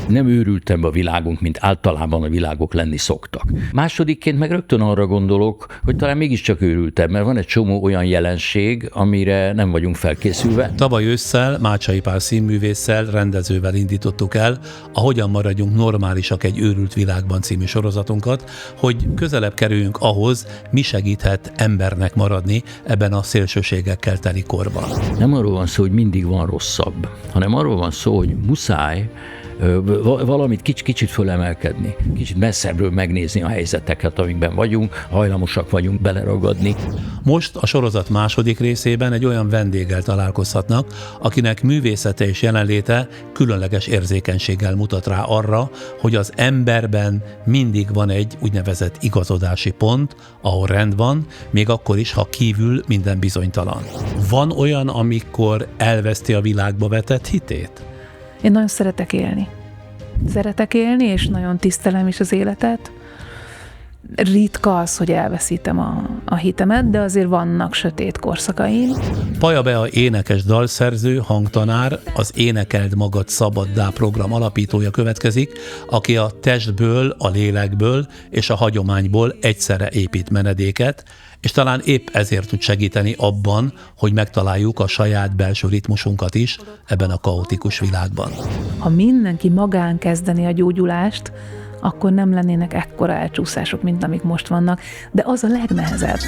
Nem őrültebb a világunk, mint általában a világok lenni szoktak. Másodikként meg rögtön arra gondolok, hogy talán mégiscsak őrültebb, mert van egy csomó olyan jelenség, amire nem vagyunk felkészülve. Tavaly ősszel Mácsai Pál színművésszel, rendezővel indítottuk el a Hogyan maradjunk normálisak egy őrült világban című sorozatunkat, hogy közelebb kerüljünk ahhoz, mi segíthet embernek maradni ebben a szélsőségekkel teli korban. Nem arról van szó, hogy mindig van rosszabb, hanem arról van szó, hogy muszáj valamit kicsit fölemelkedni, kicsit messzebbről megnézni a helyzeteket, amikben vagyunk, hajlamosak vagyunk beleragadni. Most a sorozat második részében egy olyan vendéggel találkozhatnak, akinek művészete és jelenléte különleges érzékenységgel mutat rá arra, hogy az emberben mindig van egy úgynevezett igazodási pont, ahol rend van, még akkor is, ha kívül minden bizonytalan. Van olyan, amikor elveszti a világba vetett hitét? Én nagyon szeretek élni. Szeretek élni, és nagyon tisztelem is az életet. Ritka az, hogy elveszítem a hitemet, de azért vannak sötét korszakaim. Paja Bea énekes dalszerző, hangtanár, az Énekeld magad szabaddá program alapítója következik, aki a testből, a lélekből és a hagyományból egyszerre épít menedéket, és talán épp ezért tud segíteni abban, hogy megtaláljuk a saját belső ritmusunkat is ebben a kaotikus világban. Ha mindenki magán kezdeni a gyógyulást, akkor nem lennének ekkora elcsúszások, mint amik most vannak, de az a legnehezebb.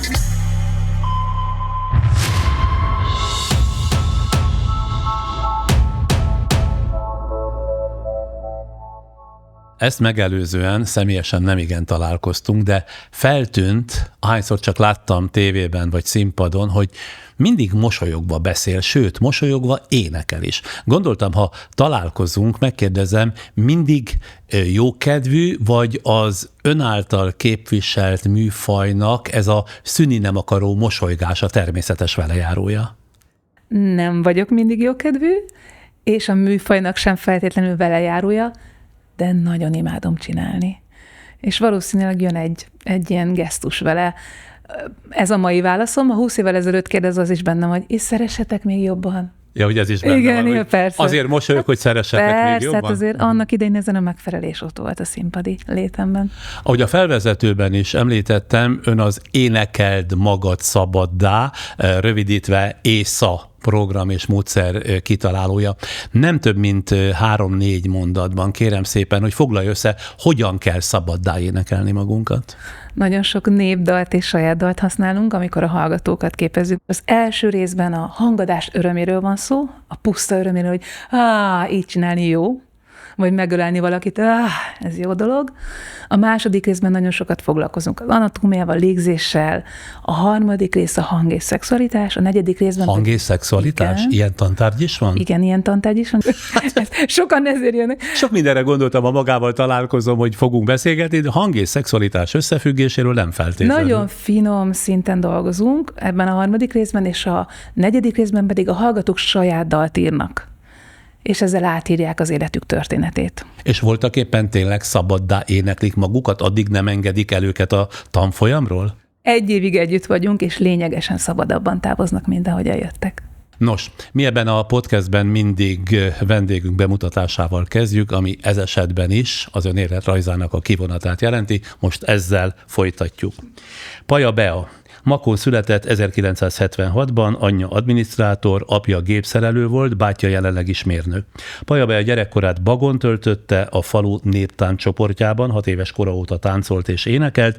Ezt megelőzően személyesen nemigen találkoztunk, de feltűnt, ahányszor csak láttam tévében vagy színpadon, hogy mindig mosolyogva beszél, sőt, mosolyogva énekel is. Gondoltam, ha találkozunk, megkérdezem, mindig jókedvű, vagy az ön által képviselt műfajnak ez a szűnni nem akaró mosolygás a természetes velejárója? Nem vagyok mindig jókedvű, és a műfajnak sem feltétlenül velejárója, de nagyon imádom csinálni. És valószínűleg jön egy ilyen gesztus vele. Ez a mai válaszom. Ha 20 évvel ezelőtt kérdez, az is bennem, hogy és szeressetek még jobban. Ja, hogy ez is benne igen, van, hogy persze. Azért mosolyog, hogy szeressetek persze, még jobban? Persze, azért annak idején ezen a megfelelés ott volt a színpadi létemben. Ahogy a felvezetőben is említettem, ön az Énekeld magad szabaddá, rövidítve ÉSZA program és módszer kitalálója. Nem több mint 3-4 mondatban, kérem szépen, hogy foglalj össze, hogyan kell szabaddá énekelni magunkat. Nagyon sok népdalt és saját dalt használunk, amikor a hallgatókat képezzük. Az első részben a hangadás öröméről van szó, a puszta öröméről, hogy így csinálni jó, vagy megölelni valakit, ez jó dolog. A második részben nagyon sokat foglalkozunk az anatómiával, légzéssel, a harmadik rész a hang és szexualitás, a negyedik részben... Hang és szexualitás? Igen. Ilyen tantárgy is van? Igen, ilyen tantárgy is van. Sokan ezért jönnek. Sok mindenre gondoltam, ha magával találkozom, hogy fogunk beszélgetni, de hang és szexualitás összefüggéséről nem feltétlenül. Nagyon finom szinten dolgozunk ebben a harmadik részben, és a negyedik részben pedig a hallgatók saját dalt írnak. És ezzel átírják az életük történetét. És voltak éppen tényleg szabaddá éneklik magukat, addig nem engedik el őket a tanfolyamról? 1 évig együtt vagyunk, és lényegesen szabadabban távoznak, mint ahogy eljöttek. Nos, mi ebben a podcastben mindig vendégünk bemutatásával kezdjük, ami ez esetben is az ön életrajzának a kivonatát jelenti. Most ezzel folytatjuk. Paja Bea. Makón született 1976-ban, anyja adminisztrátor, apja gépszerelő volt, bátyja jelenleg is mérnök. Paja Bea gyerekkorát Bagon töltötte, a falu néptánc csoportjában, 6 éves kora óta táncolt és énekelt.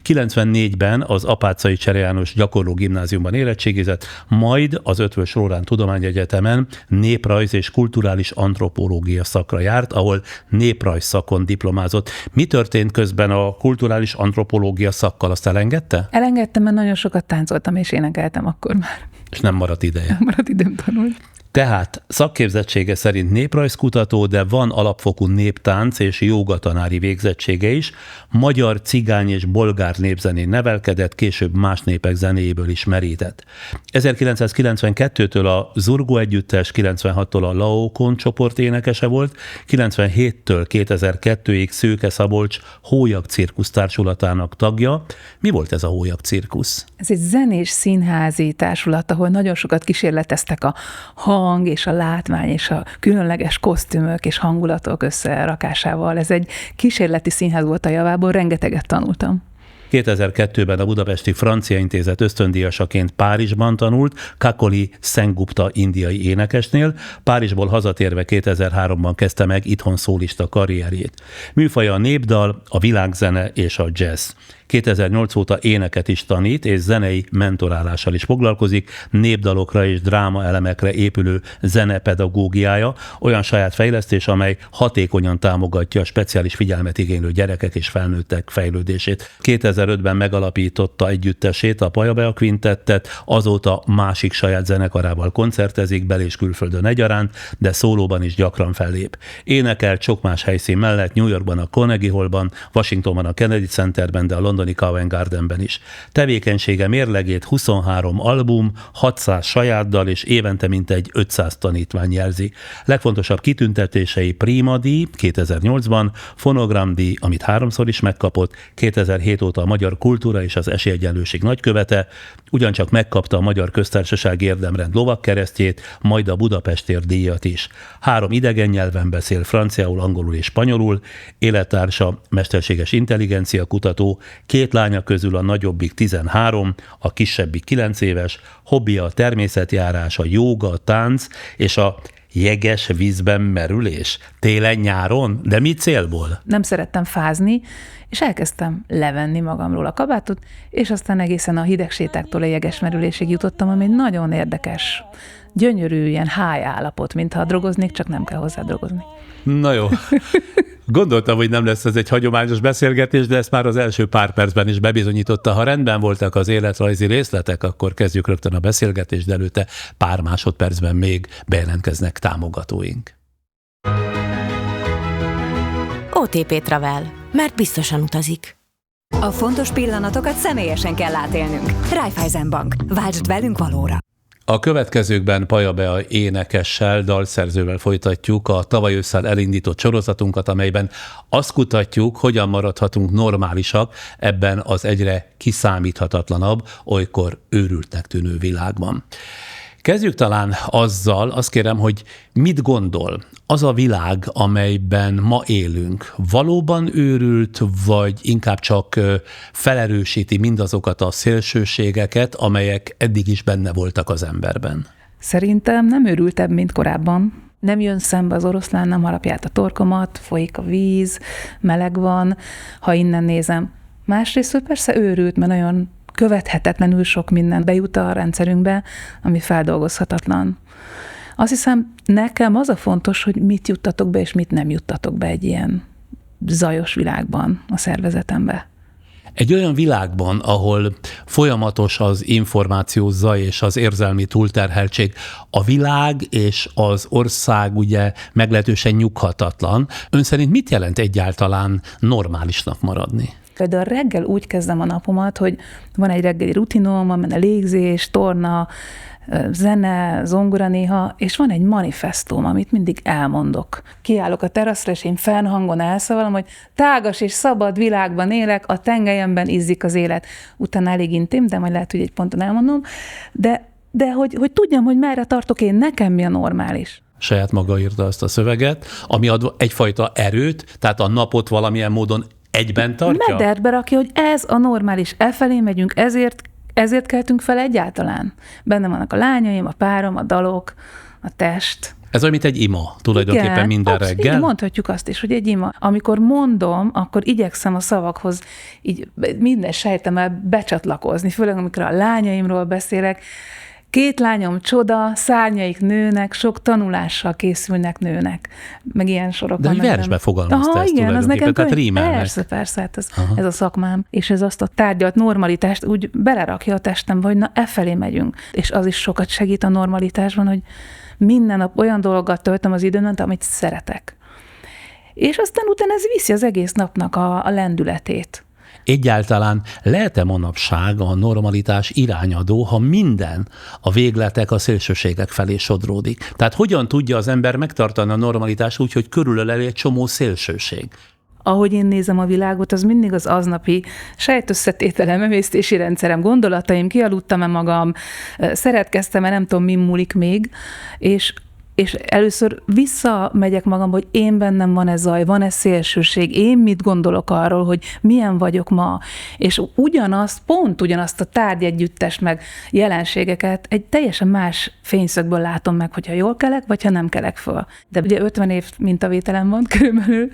94-ben az Apáczai Csere János Gyakorló Gimnáziumban érettségizett, majd az Eötvös Loránd Tudományegyetemen néprajz és kulturális antropológia szakra járt, ahol néprajz szakon diplomázott. Mi történt közben a kulturális antropológia szakkal, azt elengedte? Elengedtem, mert nagyon sokat táncoltam és énekeltem akkor már. És nem maradt ideje. Nem maradt időm tanulni. Tehát szakképzettsége szerint néprajzkutató, de van alapfokú néptánc és jógatanári végzettsége is. Magyar, cigány és bolgár népzenén nevelkedett, később más népek zenéjéből is merített. 1992-től a Zurgó Együttes, 96-tól a Laókon csoport énekese volt, 97-től 2002-ig Szőke Szabolcs Hólyag Cirkusz társulatának tagja. Mi volt ez a Hólyag Cirkusz? Ez egy zenés színházi társulat, ahol nagyon sokat kísérleteztek a hang, hang és a látvány és a különleges kosztümök és hangulatok összerakásával. Ez egy kísérleti színház volt a javából, rengeteget tanultam. 2002-ben a Budapesti Francia Intézet ösztöndíjasaként Párizsban tanult, Kakoli Sengupta indiai énekesnél, Párizsból hazatérve 2003-ban kezdte meg itthon szólista karrierjét. Műfaja a népdal, a világzene és a jazz. 2008 óta éneket is tanít, és zenei mentorálással is foglalkozik, népdalokra és drámaelemekre épülő zenepedagógiája, olyan saját fejlesztés, amely hatékonyan támogatja a speciális figyelmet igénylő gyerekek és felnőttek fejlődését. 2005-ben megalapította együttesét, a Paja Bea Quintettet, azóta másik saját zenekarával koncertezik, bel- és külföldön egyaránt, de szólóban is gyakran fellép. Énekelt sok más helyszín mellett, New Yorkban a Carnegie Hallban, Washingtonban a Kennedy Centerben, de a londoni Covent Gardenben is. Tevékenysége mérlegét 23 album, 600 saját dal és évente mintegy 500 tanítvány jelzi. Legfontosabb kitüntetései Prima díj 2008-ban, Fonogram díj, amit 3-szor is megkapott, 2007 óta a Magyar Kultúra és az Esélyegyenlőség nagykövete, ugyancsak megkapta a Magyar Köztársaság Érdemrend lovagkeresztjét, majd a Budapestért díjat is. 3 idegen nyelven beszél, franciául, angolul és spanyolul, élettársa mesterséges intelligencia kutató, 2 lánya közül a nagyobbik 13, a kisebbik 9 éves, hobbija a természetjárás, a jóga, a tánc és a jeges vízben merülés. Télen-nyáron? De mi célból? Nem szerettem fázni, és elkezdtem levenni magamról a kabátot, és aztán egészen a hideg sétáktól a jeges merülésig jutottam, ami egy nagyon érdekes, gyönyörű, ilyen high állapot, mintha drogoznék, csak nem kell hozzá drogozni. Na jó. Gondoltam, hogy nem lesz ez egy hagyományos beszélgetés, de ezt már az első pár percben is bebizonyította. Ha rendben voltak az életrajzi részletek, akkor kezdjük rögtön a beszélgetést, de előtte pár másodpercben még bejelentkeznek támogatóink. OTP Travel, mert biztosan utazik. A fontos pillanatokat személyesen kell átélnünk. Raiffeisen Bank. Váltsd velünk valóra. A következőkben Paja Bea énekessel, dalszerzővel folytatjuk a tavaly ősszel elindított sorozatunkat, amelyben azt kutatjuk, hogyan maradhatunk normálisak ebben az egyre kiszámíthatatlanabb, olykor őrültnek tűnő világban. Kezdjük talán azzal, azt kérem, hogy mit gondol az a világ, amelyben ma élünk, valóban őrült, vagy inkább csak felerősíti mindazokat a szélsőségeket, amelyek eddig is benne voltak az emberben? Szerintem nem őrültebb, mint korábban. Nem jön szembe az oroszlán, nem harapja át a torkomat, folyik a víz, meleg van, ha innen nézem. Másrészt persze őrült, mert nagyon követhetetlenül sok minden bejut a rendszerünkbe, ami feldolgozhatatlan. Azt hiszem, nekem az a fontos, hogy mit juttatok be, és mit nem juttatok be egy ilyen zajos világban a szervezetembe. Egy olyan világban, ahol folyamatos az információ zaj és az érzelmi túlterheltség, a világ és az ország ugye meglehetősen nyughatatlan. Ön szerint mit jelent egyáltalán normálisnak maradni? Például reggel úgy kezdem a napomat, hogy van egy reggeli rutinom, van benne légzés, torna, zene, zongora néha, és van egy manifesztum, amit mindig elmondok. Kiállok a teraszra, és én fennhangon elszavalom, hogy tágas és szabad világban élek, a tengelyemben izzik az élet. Utána elég intim, de majd lehet, hogy egy ponton elmondom, de hogy tudjam, hogy merre tartok én, nekem mi a normális. Saját maga írta azt a szöveget, ami ad egyfajta erőt, tehát a napot valamilyen módon egyben tartja? Mederbe rakja, hogy ez a normális, elfelé megyünk, ezért keltünk fel egyáltalán. Benne vannak a lányaim, a párom, a dalok, a test. Ez olyan, mint egy ima, tulajdonképpen igen, minden reggel. Igen, mondhatjuk azt is, hogy egy ima. Amikor mondom, akkor igyekszem a szavakhoz így minden sejtemmel becsatlakozni, főleg amikor a lányaimról beszélek. 2 lányom csoda, szárnyaik nőnek, sok tanulással készülnek, nőnek. Meg ilyen sorok de vannak. De versbe fogalmazta ezt igen, az nekem tehát rímelnek. Persze, hát ez a szakmám. És ez azt a tárgyalt normalitást úgy belerakja a testembe, hogy na, efelé megyünk. És az is sokat segít a normalitásban, hogy minden nap olyan dolgokat töltöm az időmet, amit szeretek. És aztán utána ez viszi az egész napnak a lendületét. Egyáltalán lehet-e manapság a normalitás irányadó, ha minden a végletek, a szélsőségek felé sodródik? Tehát hogyan tudja az ember megtartani a normalitást úgy, hogy körülöl egy csomó szélsőség? ahogy én nézem a világot, az mindig az aznapi sejtösszetételem, emésztési rendszerem, gondolataim, kialudtam-e magam, szeretkeztem-e, nem tudom, mi múlik még, és először visszamegyek magam, hogy én bennem van-e zaj, van-e szélsőség, én mit gondolok arról, hogy milyen vagyok ma, és pont ugyanazt a tárgyegyüttest meg jelenségeket egy teljesen más fényszögből látom meg, hogyha jól kelek, vagy ha nem kelek föl. De ugye 50 év mintavételem van körülbelül,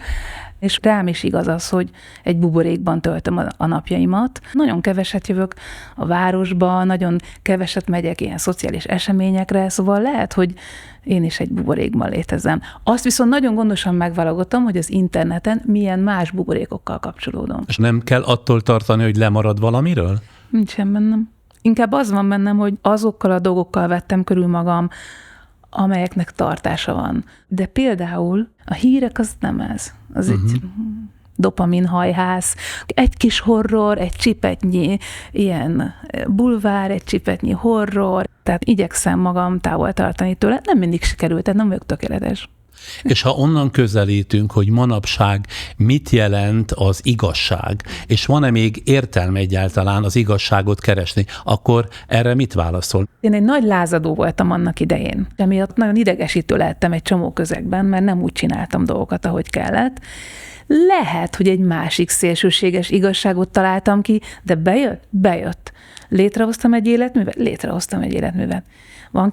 és rám is igaz az, hogy egy buborékban töltöm a napjaimat. Nagyon keveset jövök a városba, nagyon keveset megyek ilyen szociális eseményekre, szóval lehet, hogy én is egy buborékban létezem. Azt viszont nagyon gondosan megválogatom, hogy az interneten milyen más buborékokkal kapcsolódom. És nem kell attól tartani, hogy lemarad valamiről? Nincsen bennem. Inkább az van bennem, hogy azokkal a dolgokkal vettem körül magam, amelyeknek tartása van. De például a hírek az nem ez. Az egy dopamin hajház, egy kis horror, egy csipetnyi ilyen bulvár, egy csipetnyi horror, tehát igyekszem magam távol tartani tőle. Nem mindig sikerült, tehát nem vagyok tökéletes. És ha onnan közelítünk, hogy manapság mit jelent az igazság, és van-e még értelme egyáltalán az igazságot keresni, akkor erre mit válaszol? Én egy nagy lázadó voltam annak idején. Emiatt nagyon idegesítő lettem egy csomó közegben, mert nem úgy csináltam dolgokat, ahogy kellett. Lehet, hogy egy másik szélsőséges igazságot találtam ki, de bejött. Létrehoztam egy életművet. Van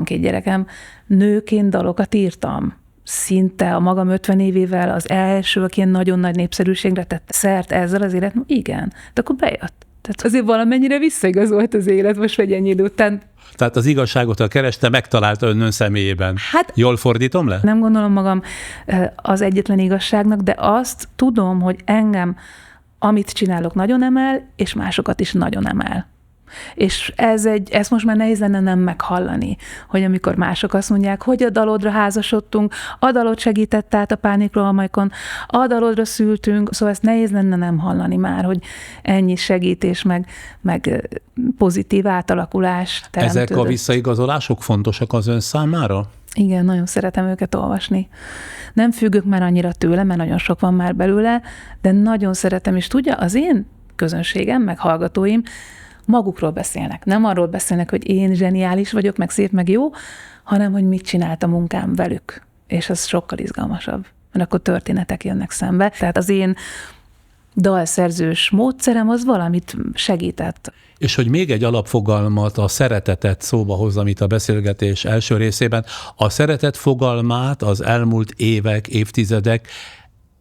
két gyerekem. Nőként dalokat írtam. Szinte a magam 50 évével az első, aki ilyen nagyon nagy népszerűségre tett szert ezzel az életmű. Igen. De akkor bejött. Tehát azért valamennyire visszaigazolt az élet most egy ennyi idő után. Tehát az igazságot, ha kereste, megtalálta ön személyében. Hát, jól fordítom le? Nem gondolom magam az egyetlen igazságnak, de azt tudom, hogy engem, amit csinálok, nagyon emel, és másokat is nagyon emel. És ezt most már nehéz lenne nem meghallani, hogy amikor mások azt mondják, hogy a dalodra házasodtunk, a dalod segített át a pánikrohamaikon, a dalodra szültünk, szóval ezt nehéz lenne nem hallani már, hogy ennyi segítés, meg pozitív átalakulás teremtődött. Ezek a visszaigazolások fontosak az ön számára? Igen, nagyon szeretem őket olvasni. Nem függök már annyira tőle, mert nagyon sok van már belőle, de nagyon szeretem, és tudja, az én közönségem, meg hallgatóim magukról beszélnek. Nem arról beszélnek, hogy én zseniális vagyok, meg szép, meg jó, hanem, hogy mit csinált a munkám velük. És az sokkal izgalmasabb, mert akkor történetek jönnek szembe. Tehát az én dalszerzős módszerem az valamit segített. És hogy még egy alapfogalmat, a szeretetet szóba hozzam itt a beszélgetés első részében, a szeretet fogalmát az elmúlt évek, évtizedek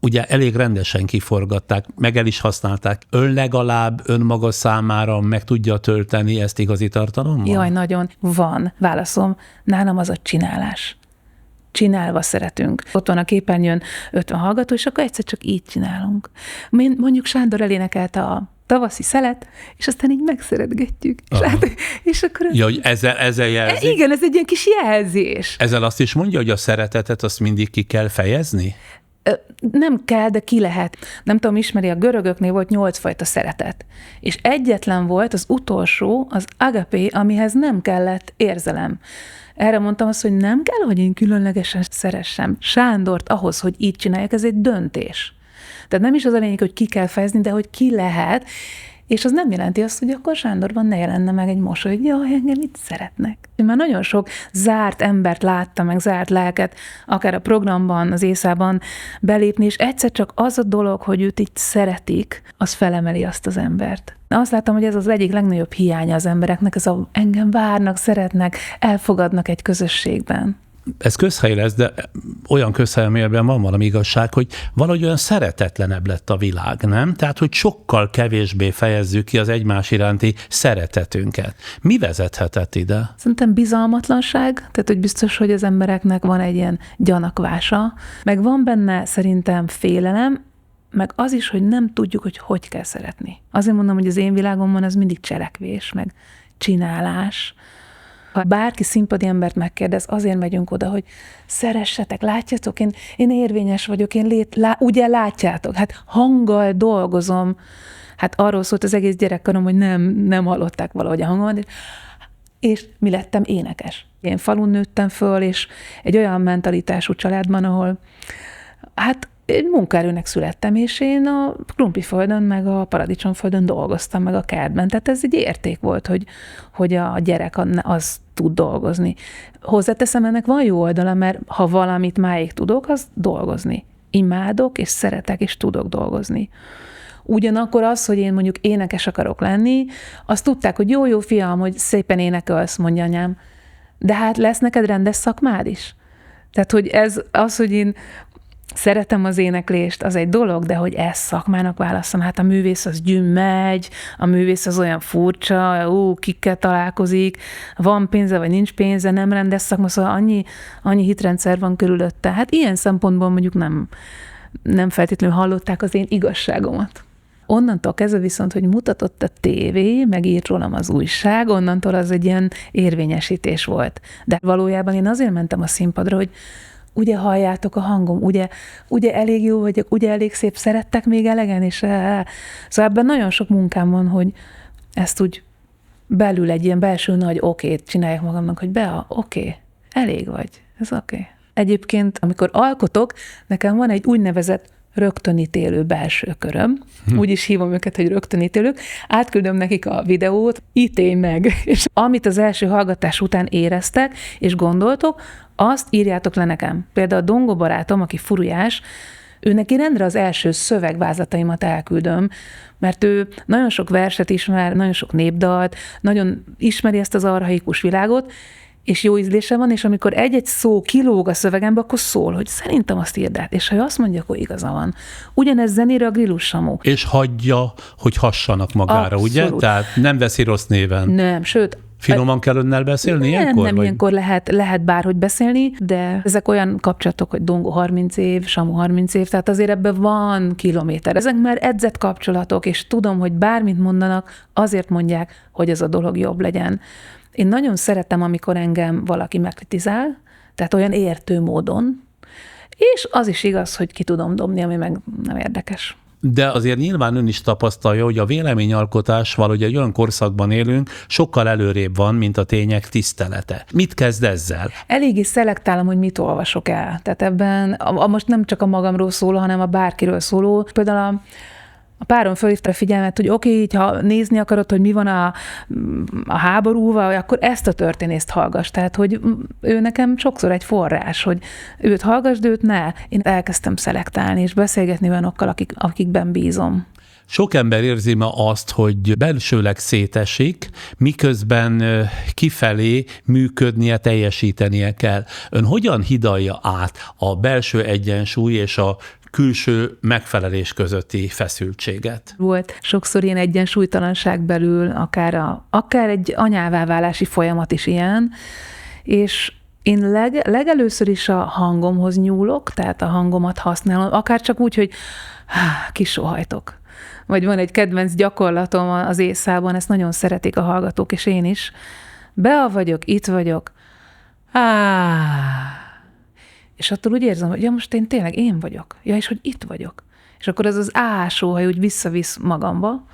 ugye elég rendesen kiforgatták, meg el is használták. Ön legalább önmaga számára meg tudja tölteni ezt igazi tartalommal? Jaj, nagyon. Van. Válaszom. Nálam az a csinálás. Csinálva szeretünk. Ott van a képernyőn 50 hallgató, és akkor egyszer csak így csinálunk. Mondjuk Sándor elénekelte a Tavaszi Szelet, és aztán így megszeretgetjük. És akkor... Ja, hogy ezzel jelzi? Igen, ez egy ilyen kis jelzés. Ezzel azt is mondja, hogy a szeretetet azt mindig ki kell fejezni? Nem kell, de ki lehet. Nem tudom, ismeri, a görögöknél volt 8 fajta szeretet. És egyetlen volt az utolsó, az agapé, amihez nem kellett érzelem. Erre mondtam azt, hogy nem kell, hogy én különlegesen szeressem Sándort ahhoz, hogy így csinálják, ez egy döntés. Tehát nem is az a lényeg, hogy ki kell fejezni, de hogy ki lehet, és az nem jelenti azt, hogy akkor Sándorban ne jelenne meg egy mosoly, hogy jaj, engem itt szeretnek. Én már nagyon sok zárt embert láttam, meg zárt lelket, akár a programban, az észában belépni, és egyszer csak az a dolog, hogy őt itt szeretik, az felemeli azt az embert. Azt láttam, hogy ez az egyik legnagyobb hiánya az embereknek, ez a engem várnak, szeretnek, elfogadnak egy közösségben. Ez közhely lesz, de olyan közhely, amelyben van valami igazság, hogy valahogy olyan szeretetlenebb lett a világ, nem? Tehát, hogy sokkal kevésbé fejezzük ki az egymás iránti szeretetünket. Mi vezethetett ide? Szerintem bizalmatlanság, tehát, hogy biztos, hogy az embereknek van egy ilyen gyanakvása, meg van benne szerintem félelem, meg az is, hogy nem tudjuk, hogy kell szeretni. Azért mondom, hogy az én világomban az mindig cselekvés, meg csinálás. Ha bárki színpadi embert megkérdez, azért megyünk oda, hogy szeressetek, látjátok, én érvényes vagyok, ugye látjátok, hát hanggal dolgozom, hát arról szólt az egész gyerekkorom, hogy nem hallották valahogy a hangomat, és mi lettem énekes. Én falun nőttem föl, és egy olyan mentalitású családban, ahol hát Egy munkaerőnek születtem, és én a Krumpliföldön, meg a Paradicsomföldön dolgoztam, meg a kertben. Tehát ez egy érték volt, hogy a gyerek az tud dolgozni. Hozzáteszem, ennek van jó oldala, mert ha valamit máig tudok, az dolgozni. Imádok, és szeretek, és tudok dolgozni. Ugyanakkor az, hogy én mondjuk énekes akarok lenni, azt tudták, hogy jó fiam, hogy szépen énekelsz, mondja anyám, de hát lesz neked rendes szakmád is. Tehát, hogy ez az, hogy én szeretem az éneklést, az egy dolog, de hogy ezt szakmának válasszam, hát a művész az gyümmegy, a művész az olyan furcsa, kikkel találkozik, van pénze, vagy nincs pénze, nem rendes szakma, szóval annyi hitrendszer van körülötte. Hát ilyen szempontból mondjuk nem feltétlenül hallották az én igazságomat. Onnantól kezdve viszont, hogy mutatott a tévé, meg írt rólam az újság, onnantól az egy ilyen érvényesítés volt. De valójában én azért mentem a színpadra, hogy ugye halljátok a hangom, ugye elég jó vagyok, ugye elég szép, szerettek még elegen, és szóval ebben nagyon sok munkám van, hogy ezt úgy belül egy ilyen belső nagy okét csinálják magamnak, hogy elég vagy, ez oké. Egyébként, amikor alkotok, nekem van egy úgynevezett rögtönítélő belső köröm, úgy is hívom őket, hogy rögtönítélők, átküldöm nekik a videót, ítélj meg, és amit az első hallgatás után éreztek, és gondoltok, azt írjátok le nekem. Például a Dongó barátom, aki furujás, ő neki rendre az első szövegvázlataimat elküldöm, mert ő nagyon sok verset ismer, nagyon sok népdalt, nagyon ismeri ezt az archaikus világot, és jó ízlése van, és amikor egy-egy szó kilóg a szövegembe, akkor szól, hogy szerintem azt írd át. És ha azt mondja, akkor igaza van. Ugyanez zenére a Grillus Samu. És hagyja, hogy hassanak magára, Abszolút. ugye? Tehát nem veszi rossz néven. Nem, sőt, Finoman kell önnel beszélni ilyenkor? Nem, ilyenkor lehet bárhogy beszélni, de ezek olyan kapcsolatok, hogy Dongó 30 év, Samu 30 év, tehát azért ebben van kilométer. Ezek már edzett kapcsolatok, és tudom, hogy bármit mondanak, azért mondják, hogy ez a dolog jobb legyen. Én nagyon szeretem, amikor engem valaki megkritizál, tehát olyan értő módon, és az is igaz, hogy ki tudom dobni, ami meg nem érdekes. De azért nyilván ön is tapasztalja, hogy a véleményalkotás valahogy egy olyan korszakban élünk, sokkal előrébb van, mint a tények tisztelete. Mit kezd ezzel? Eléggé szelektálom, hogy mit olvasok el. Tehát ebben most nem csak a magamról szóló, hanem a bárkiről szóló. Például a párom fölhívta a figyelmet, hogy oké, ha nézni akarod, hogy mi van a háborúval, akkor ezt a történészt hallgass. Tehát, hogy ő nekem sokszor egy forrás, hogy őt hallgass, de őt ne. Én elkezdtem szelektálni és beszélgetni olyanokkal, akikben bízom. Sok ember érzi ma azt, hogy belsőleg szétesik, miközben kifelé működnie, teljesítenie kell. Ön hogyan hidalja át a belső egyensúly és a külső megfelelés közötti feszültséget? Volt sokszor ilyen egyensúlytalanság belül, akár egy anyává válási folyamat is ilyen, és én legelőször is a hangomhoz nyúlok, tehát a hangomat használom, akár csak úgy, hogy kisóhajtok. Vagy van egy kedvenc gyakorlatom az észában, ezt nagyon szeretik a hallgatók, és én is. Vagyok, itt vagyok. És attól úgy érzem, hogy most én tényleg én vagyok. És hogy itt vagyok. És akkor ez az sóhaj úgy visszavisz magamba.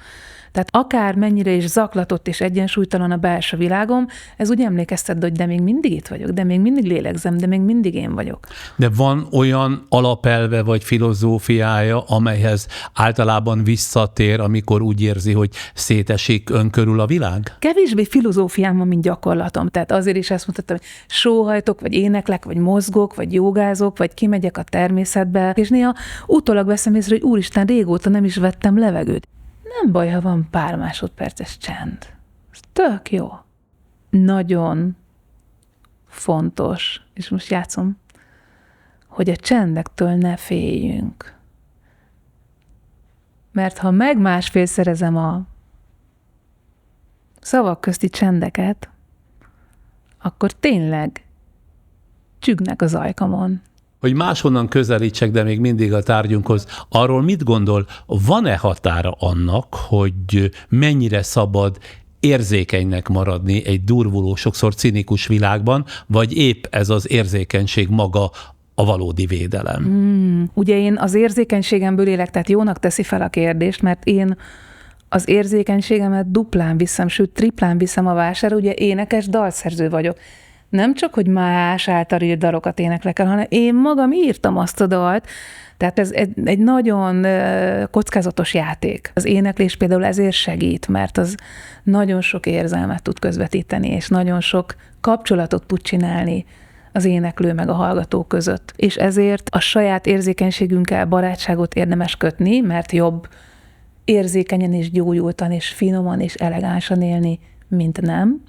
Tehát akár mennyire is zaklatott és egyensúlytalan a belső világom, ez úgy emlékeztet, hogy de még mindig itt vagyok, de még mindig lélegzem, de még mindig én vagyok. De van olyan alapelve vagy filozófiája, amelyhez általában visszatér, amikor úgy érzi, hogy szétesik ön körül a világ? Kevésbé filozófiám van, mint gyakorlatom. Tehát azért is ezt mutattam, hogy sóhajtok, vagy éneklek, vagy mozgok, vagy jogázok, vagy kimegyek a természetbe, és néha utólag veszem észre, hogy úristen, régóta nem is vettem levegőt. Nem baj, ha van pár másodperces csend. Ez tök jó. Nagyon fontos, és most játszom, hogy a csendektől ne féljünk. Mert ha meg másfél szerezem a szavak közti csendeket, akkor tényleg csüggnek az ajkamon. Hogy máshonnan közelítsek, de még mindig a tárgyunkhoz. Arról mit gondol, van-e határa annak, hogy mennyire szabad érzékenynek maradni egy durvuló, sokszor cinikus világban, vagy épp ez az érzékenység maga a valódi védelem? Ugye én az érzékenységemből élek, tehát jónak teszi fel a kérdést, mert én az érzékenységemet duplán viszem, sőt triplán viszem a vásárra, ugye énekes dalszerző vagyok. nem csak, hogy más által írt dalokat éneklek el, hanem én magam írtam azt a dalt, tehát ez egy nagyon kockázatos játék. Az éneklés például ezért segít, mert az nagyon sok érzelmet tud közvetíteni, és nagyon sok kapcsolatot tud csinálni az éneklő meg a hallgató között. És ezért a saját érzékenységünkkel barátságot érdemes kötni, mert jobb érzékenyen és gyógyultan és finoman és elegánsan élni, mint nem.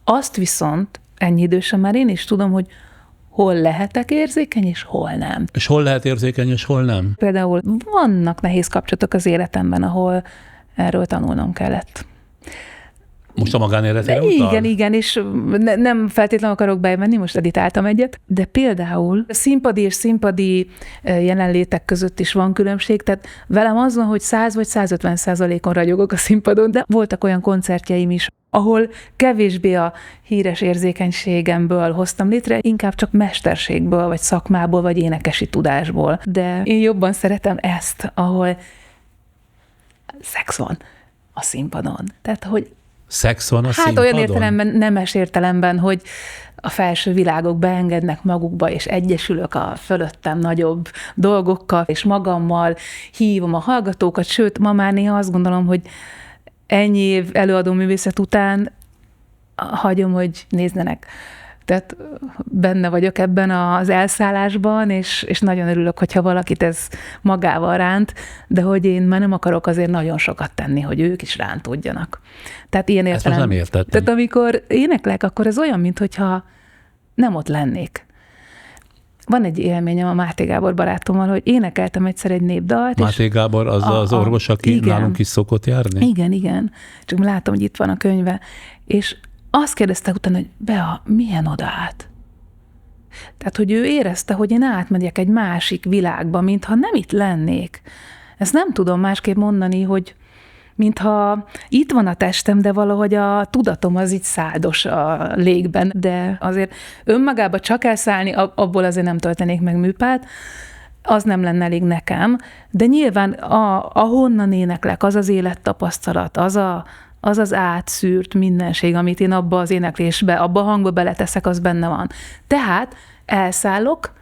Azt viszont ennyi idősen már én is tudom, hogy hol lehetek érzékeny, és hol nem. És hol lehet érzékeny, és hol nem? Például vannak nehéz kapcsolatok az életemben, ahol erről tanulnom kellett. Most a magánéletére utal? Igen, és nem feltétlenül akarok bevenni, most editáltam egyet, de például színpadi és színpadi jelenlétek között is van különbség, tehát velem az van, hogy 100 vagy 150%-on ragyogok a színpadon, de voltak olyan koncertjeim is, ahol kevésbé a híres érzékenységemből hoztam létre, inkább csak mesterségből, vagy szakmából, vagy énekesi tudásból. De én jobban szeretem ezt, ahol szex van a színpadon. Tehát, hogy szex van a színpadon? olyan értelemben, nemes értelemben, hogy a felső világok beengednek magukba, és egyesülök a fölöttem nagyobb dolgokkal, és magammal hívom a hallgatókat, sőt, ma már néha azt gondolom, hogy ennyi év előadó művészet után hagyom, hogy nézzenek. Tehát benne vagyok ebben az elszállásban, és nagyon örülök, hogyha valakit ez magával ránt, de hogy én már nem akarok azért nagyon sokat tenni, hogy ők is rántódjanak. Tehát ilyen értelem. Ezt most nem értettem. Tehát amikor éneklek, akkor ez olyan, mintha nem ott lennék. Van egy élményem a Máté Gábor barátommal, hogy énekeltem egyszer egy népdalt. Máté Gábor az orvos, aki igen, nálunk is szokott járni? Igen. Csak látom, hogy itt van a könyve. És azt kérdezte utána, hogy Bea, milyen odaállt? Tehát, hogy ő érezte, hogy én átmegyek egy másik világba, mintha nem itt lennék. Ezt nem tudom másképp mondani, hogy mintha itt van a testem, de valahogy a tudatom az így száldos a légben. De azért önmagába csak elszállni, abból azért nem töltenék meg műpát, az nem lenne elég nekem. De nyilván ahonnan éneklek, az az élettapasztalat, az az átszűrt mindenség, amit én abba az éneklésbe, abba a hangba beleteszek, az benne van. Tehát elszállok,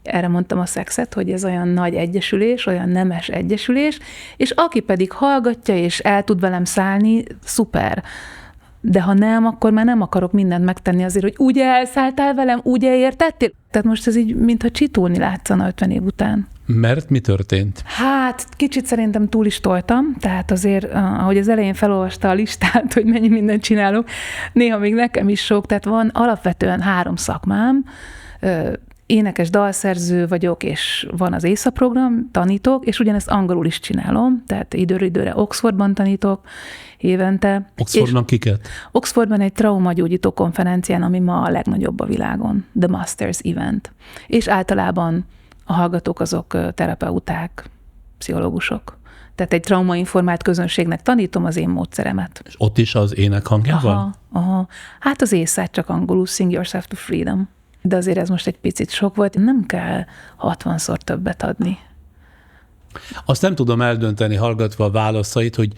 erre mondtam a szexet, hogy ez olyan nagy egyesülés, olyan nemes egyesülés, és aki pedig hallgatja, és el tud velem szállni, szuper. De ha nem, akkor már nem akarok mindent megtenni azért, hogy ugye elszálltál velem, ugye értettél? Tehát most ez így, mintha csitulni látszana 50 év után. Mert mi történt? Hát kicsit szerintem túl is toltam, tehát azért, ahogy az elején felolvasta a listát, hogy mennyi mindent csinálok, néha még nekem is sok, tehát van alapvetően 3 szakmám, énekes, dalszerző vagyok, és van az ÉSZA program, tanítok, és ugyanezt angolul is csinálom, tehát időről időre Oxfordban tanítok évente. Oxfordban kiket? Oxfordban egy traumagyógyító konferencián, ami ma a legnagyobb a világon, The Masters Event. És általában a hallgatók azok terapeuták, pszichológusok. Tehát egy traumainformált közönségnek tanítom az én módszeremet. És ott is az ének hangjával? Aha. Hát az észát csak angolul, Sing Yourself to Freedom. De azért ez most egy picit sok volt, nem kell 60-szor többet adni. Azt nem tudom eldönteni, hallgatva a válaszait, hogy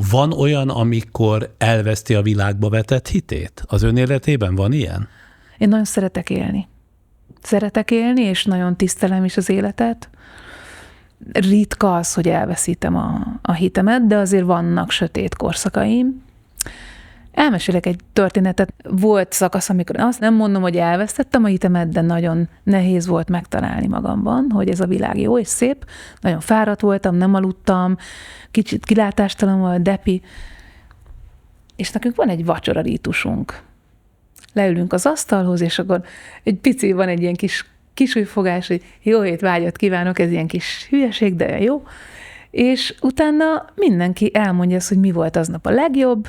van olyan, amikor elveszti a világba vetett hitét? Az ön életében van ilyen? Én nagyon szeretek élni. Szeretek élni, és nagyon tisztelem is az életet. Ritka az, hogy elveszítem a hitemet, de azért vannak sötét korszakaim. Elmesélek egy történetet. Volt szakasz, amikor azt nem mondom, hogy elvesztettem a hitemet, de nagyon nehéz volt megtalálni magamban, hogy ez a világ jó és szép. Nagyon fáradt voltam, nem aludtam, kicsit kilátástalan volt, depi. És nekünk van egy vacsora rítusunk. Leülünk az asztalhoz, és akkor egy pici, van egy ilyen kis újfogás, hogy jó étvágyat kívánok, ez ilyen kis hülyeség, de jó. És utána mindenki elmondja azt, hogy mi volt aznap a legjobb,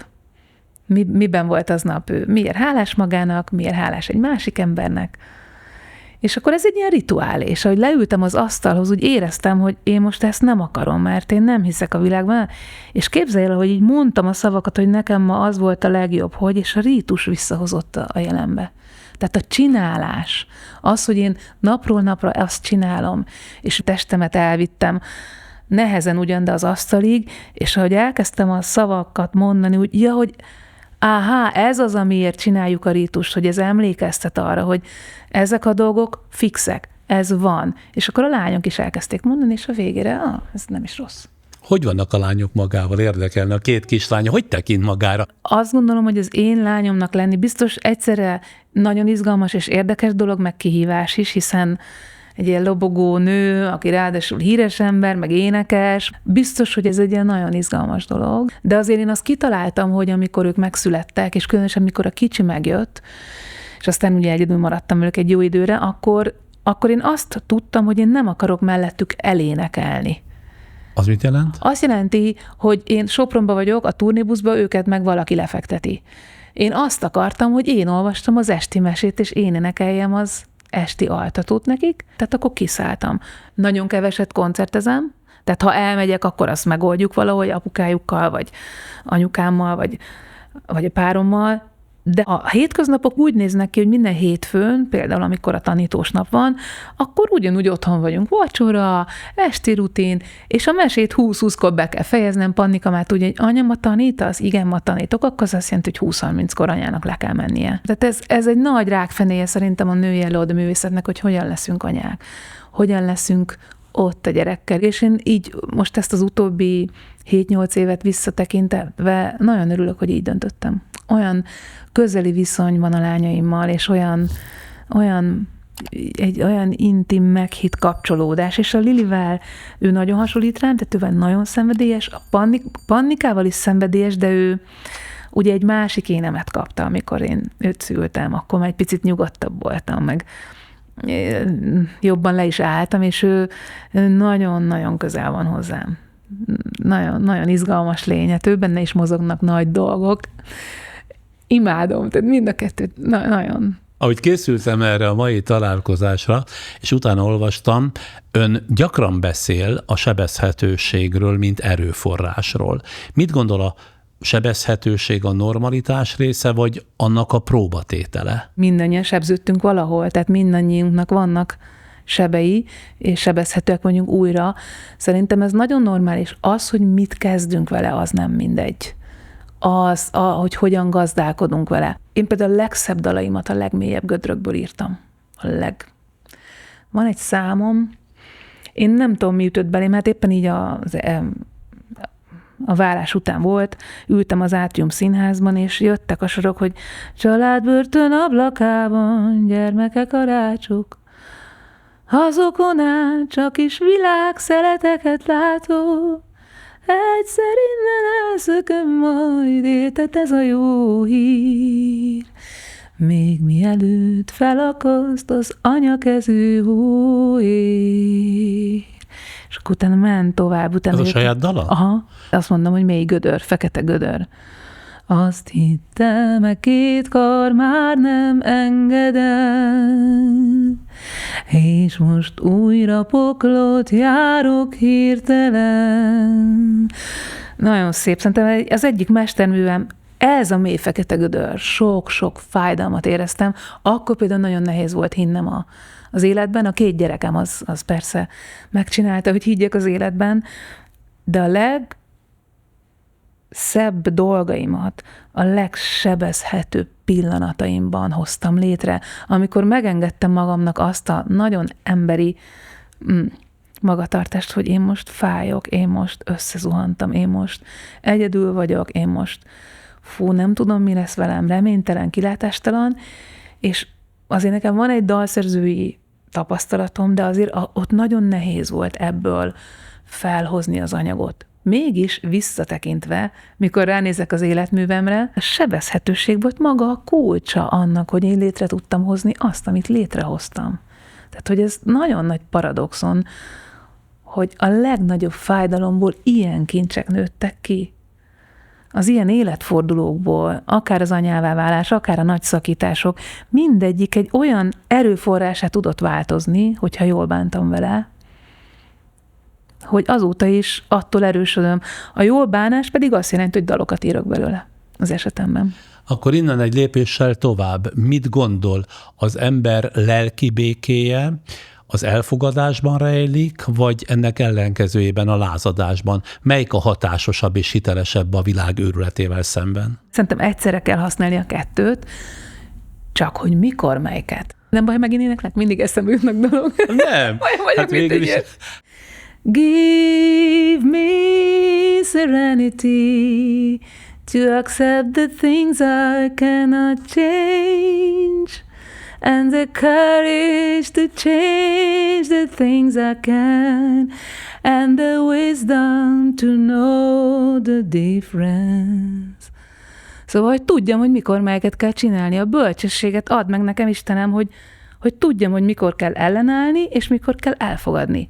miben volt aznap ő, miért hálás magának, miért hálás egy másik embernek. És akkor ez egy ilyen rituál, és ahogy leültem az asztalhoz, úgy éreztem, hogy én most ezt nem akarom, mert én nem hiszek a világban. És képzelj el, hogy így mondtam a szavakat, hogy nekem ma az volt a legjobb, hogy, és a rítus visszahozott a jelenbe. Tehát a csinálás, az, hogy én napról napra azt csinálom, és testemet elvittem, nehezen ugyan, de az asztalig, és ahogy elkezdtem a szavakat mondani, úgy, ja, hogy ez az, amiért csináljuk a rítust, hogy ez emlékeztet arra, hogy ezek a dolgok fixek, ez van. És akkor a lányok is elkezdték mondani, és a végére, ez nem is rossz. Hogy vannak a lányok magával? Érdekelne a két kislánya. Hogy tekint magára? Azt gondolom, hogy az én lányomnak lenni biztos egyszerre nagyon izgalmas és érdekes dolog, meg kihívás is, hiszen egy ilyen lobogó nő, aki ráadásul híres ember, meg énekes. Biztos, hogy ez egy ilyen nagyon izgalmas dolog. De azért én azt kitaláltam, hogy amikor ők megszülettek, és különösen amikor a kicsi megjött, és aztán ugye egyedül maradtam velük egy jó időre, akkor én azt tudtam, hogy én nem akarok mellettük elénekelni. Az mit jelent? Azt jelenti, hogy én Sopronba vagyok, a turnébuszba, őket meg valaki lefekteti. Én azt akartam, hogy én olvastam az esti mesét, és én énekeljem az esti altatót nekik, tehát akkor kiszálltam. Nagyon keveset koncertezem, tehát ha elmegyek, akkor azt megoldjuk valahogy apukájukkal, vagy anyukámmal, vagy a párommal, de a hétköznapok úgy néznek ki, hogy minden hétfőn, például amikor a tanítós nap van, akkor ugyanúgy otthon vagyunk, vacsora, esti rutin, és a mesét 20-20-kor be kell fejeznem. Pannika már tudja, hogy anya, ma tanítasz? Igen, ma tanítok, akkor az azt jelenti, hogy 20-30-kor anyának le kell mennie. Tehát ez egy nagy rákfenéje szerintem a női előadóművészetnek, hogy hogyan leszünk anyák, hogyan leszünk ott a gyerekkel. És én így most ezt az utóbbi 7-8 évet visszatekintve nagyon örülök, hogy így döntöttem. Olyan közeli viszony van a lányaimmal, és egy olyan intim, meghitt kapcsolódás, és a Lilivel ő nagyon hasonlít rám, tehát ő nagyon szenvedélyes, a Pannikával is szenvedélyes, de ő ugye egy másik énemet kapta, amikor én őt szültem, akkor már egy picit nyugodtabb voltam, meg jobban le is álltam, és ő nagyon-nagyon közel van hozzám. Nagyon, nagyon izgalmas lény, ő benne is mozognak nagy dolgok. Imádom, tehát mind a kettőt nagyon. Ahogy készültem erre a mai találkozásra, és utána olvastam, ön gyakran beszél a sebezhetőségről, mint erőforrásról. Mit gondol, a sebezhetőség a normalitás része, vagy annak a próbatétele? Mindannyian sebződtünk valahol, tehát mindannyiunknak vannak sebei, és sebezhetőek vagyunk újra. Szerintem ez nagyon normális. Az, hogy mit kezdünk vele, az nem mindegy. Hogy hogyan gazdálkodunk vele. Én például a legszebb dalaimat a legmélyebb gödrökből írtam. Van egy számom, én nem tudom, mi ütött belém, hát éppen így a vállás után volt, ültem az Átrium Színházban, és jöttek a sorok, hogy családbörtön ablakában, gyermekek a rácsok, azokon át csak is világszeleteket látok, egyszer innen elszököm majd, érted, ez a jó hír. Még mielőtt felakaszt az anyakezű hóér. És akkor utána ment tovább. Ez a saját dala? Aha. Azt mondom, hogy mély gödör, fekete gödör. Azt hittem, meg két kar már nem engedem, és most újra poklot járok hirtelen. Nagyon szép, szerintem az egyik mesterművem, ez a mély fekete gödör. Sok-sok fájdalmat éreztem. Akkor például nagyon nehéz volt hinnem az életben. A 2 gyerekem az persze megcsinálta, hogy higgyek az életben, de a legszebb dolgaimat a legsebezhetőbb pillanataimban hoztam létre, amikor megengedtem magamnak azt a nagyon emberi magatartást, hogy én most fájok, én most összezuhantam, én most egyedül vagyok, én most nem tudom, mi lesz velem, reménytelen, kilátástalan, és azért nekem van egy dalszerzői tapasztalatom, de azért ott nagyon nehéz volt ebből felhozni az anyagot. Mégis visszatekintve, mikor ránézek az életművemre, a sebezhetőség volt maga a kulcsa annak, hogy én létre tudtam hozni azt, amit létrehoztam. Tehát, hogy ez nagyon nagy paradoxon, hogy a legnagyobb fájdalomból ilyen kincsek nőttek ki. Az ilyen életfordulókból, akár az anyává válás, akár a nagy szakítások, mindegyik egy olyan erőforrását tudott változni, hogyha jól bántam vele, hogy azóta is attól erősödöm. A jól bánás pedig azt jelenti, hogy dalokat írok belőle az esetemben. Akkor innen egy lépéssel tovább. Mit gondol az ember lelki békéje, az elfogadásban rejlik, vagy ennek ellenkezőjében a lázadásban? Melyik a hatásosabb és hitelesebb a világ őrületével szemben? Szerintem egyszerre kell használni a kettőt, csak hogy mikor melyiket. Nem baj, megint éneklek, mindig eszembe jutnak dolgok. Nem, hát végül is. Give me serenity to accept the things I cannot change, and the courage to change the things I can, and the wisdom to know the difference. Szóval, hogy tudjam, hogy mikor melyiket kell csinálni. A bölcsességet add meg nekem, Istenem, hogy tudjam, hogy mikor kell ellenállni, és mikor kell elfogadni.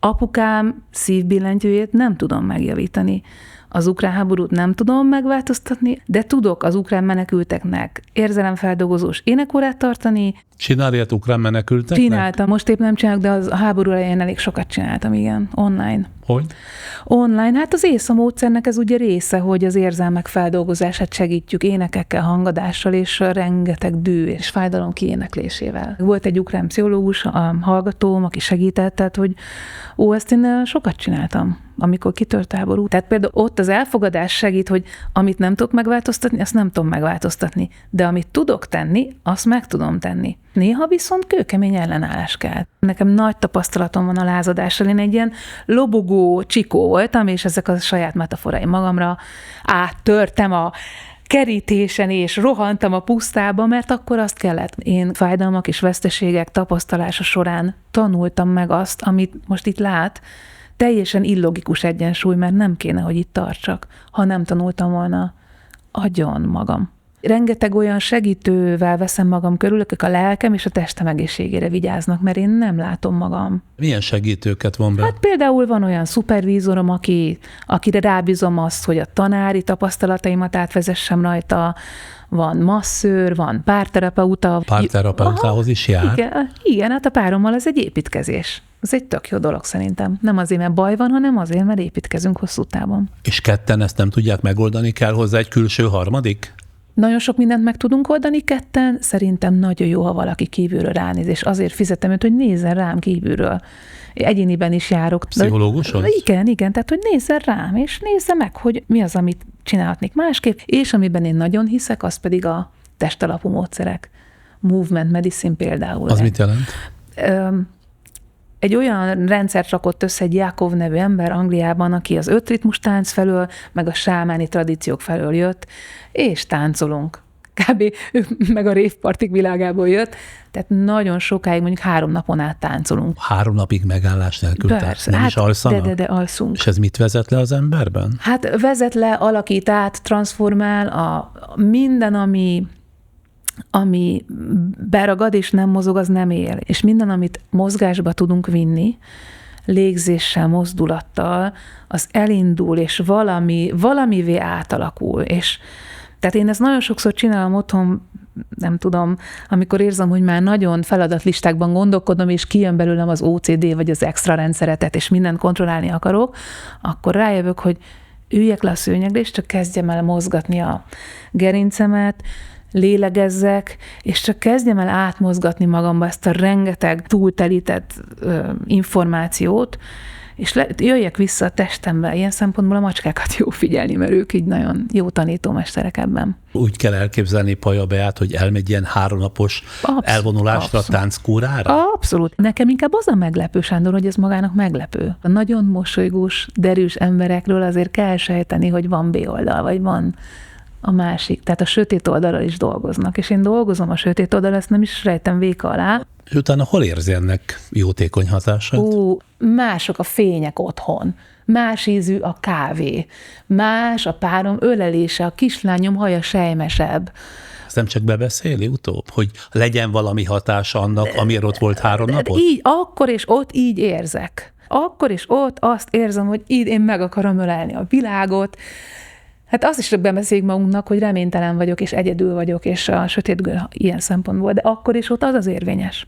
Apukám szívbillentyűjét nem tudom megjavítani. Az ukrán háborút nem tudom megváltoztatni, de tudok az ukrán menekülteknek érzelemfeldolgozós énekórát tartani. Csinálját ukrán menekülteknek? Csináltam, most épp nem csinálok, de a háború elején elég sokat csináltam, igen, online. Hogy? Online, hát az ÉSZA módszernek ez ugye része, hogy az érzelmek feldolgozását segítjük énekekkel, hangadással és rengeteg dű és fájdalom kiéneklésével. Volt egy ukrán pszichológus, a hallgatóm, aki segített, tehát hogy ezt én sokat csináltam, amikor kitört a háború. Tehát például ott az elfogadás segít, hogy amit nem tudok megváltoztatni, azt nem tudom megváltoztatni, de amit tudok tenni, azt meg tudom tenni. Néha viszont kőkemény ellenállás kell. Nekem nagy tapasztalatom van a lázadással. Én egy ilyen lobogó csikó voltam, és ezek a saját metaforáim magamra áttörtem a kerítésen, és rohantam a pusztába, mert akkor azt kellett. Én fájdalmak és veszteségek tapasztalása során tanultam meg azt, amit most itt lát, teljesen illogikus egyensúly, mert nem kéne, hogy itt tartsak, ha nem tanultam volna agyon magam. Rengeteg olyan segítővel veszem magam körül, akik a lelkem és a testem egészségére vigyáznak, mert én nem látom magam. Milyen segítőket von be? Hát például van olyan szupervízorom, akire rábízom azt, hogy a tanári tapasztalataimat átvezessem rajta, van masszőr, van párterapeuta. Párterapeutához is jár? Igen, hát a párommal ez egy építkezés. Ez egy tök jó dolog szerintem. Nem azért, mert baj van, hanem azért, mert építkezünk hosszú távon. És ketten ezt nem tudják megoldani, kell hozzá egy külső harmadik? Nagyon sok mindent meg tudunk oldani ketten, szerintem nagyon jó, ha valaki kívülről ránéz, és azért fizetem őt, hogy nézzen rám kívülről. Egyéniben is járok. Pszichológushoz? Igen, tehát hogy nézzen rám, és nézze meg, hogy mi az, amit csinálhatnék másképp, és amiben én nagyon hiszek, az pedig a testalapú módszerek. Movement medicine például. Az mit jelent? Egy olyan rendszert rakott össze egy Jakov nevű ember Angliában, aki az 5 ritmus tánc felől, meg a sámáni tradíciók felől jött, és táncolunk. Kb. Ő meg a révpartik világából jött, tehát nagyon sokáig, mondjuk 3 napon át táncolunk. 3 napig megállás nélkül? Persze, nem is alszanak? De alszunk. És ez mit vezet le az emberben? Hát vezet le, alakít át, transformál, minden, ami beragad és nem mozog, az nem él. És minden, amit mozgásba tudunk vinni, légzéssel, mozdulattal, az elindul, és valamivé átalakul. És tehát én ezt nagyon sokszor csinálom otthon, nem tudom, amikor érzem, hogy már nagyon feladatlistákban gondolkodom, és kijön belőlem az OCD, vagy az extra rendszeretet, és mindent kontrollálni akarok, akkor rájövök, hogy üljek le a szőnyegre, és csak kezdjem el mozgatni a gerincemet, lélegezzek, és csak kezdjem el átmozgatni magamba ezt a rengeteg túltelített információt, és jöjjek vissza a testembe. Ilyen szempontból a macskákat jó figyelni, mert ők így nagyon jó tanítómesterek ebben. Úgy kell elképzelni Paja Beát, hogy elmegy ilyen 3 napos elvonulásra, tánckórára? Abszolút. Nekem inkább az a meglepő, Sándor, hogy ez magának meglepő. A nagyon mosolygós, derűs emberekről azért kell sejteni, hogy van B-oldal, vagy van a másik. Tehát a sötét oldalról is dolgoznak. És én dolgozom a sötét oldal, ezt nem is rejtem véka alá. És utána hol érzi ennek jótékony hatását? Mások a fények otthon, más ízű a kávé, más a párom ölelése, a kislányom haja sejmesebb. Ezt nem csak bebeszéli utóbb, hogy legyen valami hatása annak, amiért ott volt 3 napot? Így, akkor és ott így érzek. Akkor és ott azt érzem, hogy így én meg akarom ölelni a világot. Hát azt is bebeszéljük magunknak, hogy reménytelen vagyok, és egyedül vagyok, és a sötétből ilyen szempontból, de akkor is ott az érvényes.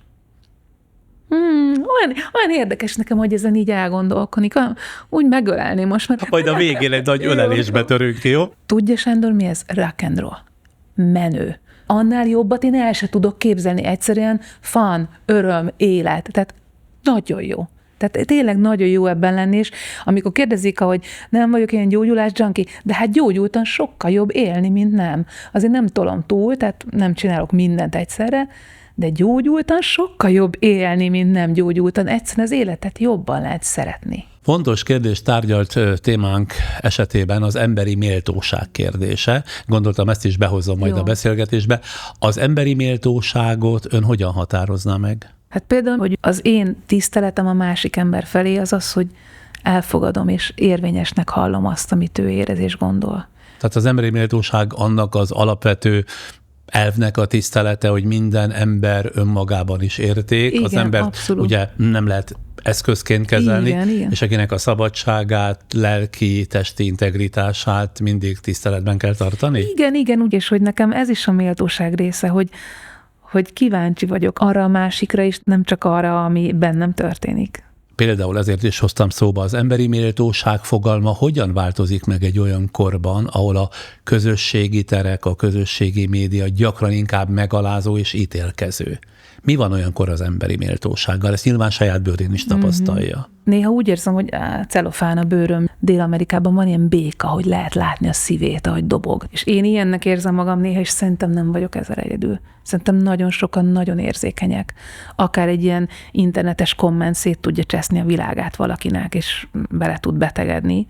Olyan érdekes nekem, hogy ezen így elgondolkodik. Úgy megölelném most, mert... Majd a végén egy nagy ölelésbe törünk ki, jó? Tudja, Sándor, mi ez? Rock and roll. Menő. annál jobbat én el se tudok képzelni. Egyszerűen fun, öröm, élet. Tehát nagyon jó. Tehát tényleg nagyon jó ebben lenni, és amikor kérdezik, hogy nem vagyok ilyen gyógyulás junkie, de hát gyógyultan sokkal jobb élni, mint nem. Azért nem tolom túl, tehát nem csinálok mindent egyszerre, de gyógyultan sokkal jobb élni, mint nem gyógyultan. Egyszerűen az életet jobban lehet szeretni. Fontos kérdés tárgyalt témánk esetében az emberi méltóság kérdése. Gondoltam, ezt is behozom majd a beszélgetésbe. Az emberi méltóságot ön hogyan határozná meg? Hát például, hogy az én tiszteletem a másik ember felé az az, hogy elfogadom és érvényesnek hallom azt, amit ő érez és gondol. Tehát az emberi méltóság annak az alapvető elvnek a tisztelete, hogy minden ember önmagában is érték. Igen, az embert abszolút. ugye nem lehet eszközként kezelni, Igen. és akinek a szabadságát, lelki, testi integritását mindig tiszteletben kell tartani? Igen, úgy, és hogy nekem ez is a méltóság része, hogy kíváncsi vagyok arra a másikra is, nem csak arra, ami bennem történik. Például ezért is hoztam szóba, az emberi méltóság fogalma hogyan változik meg egy olyan korban, ahol a közösségi terek, a közösségi média gyakran inkább megalázó és ítélkező. Mi van olyankor az emberi méltósággal? Ezt nyilván saját bőrén is tapasztalja. Néha úgy érzem, hogy celofán a bőröm. Dél-Amerikában van ilyen béka, hogy lehet látni a szívét, ahogy dobog. És én ilyennek érzem magam néha, és szerintem nem vagyok ezzel egyedül. Szerintem nagyon sokan nagyon érzékenyek. Akár egy ilyen internetes komment szét tudja cseszni a világát valakinek, és bele tud betegedni.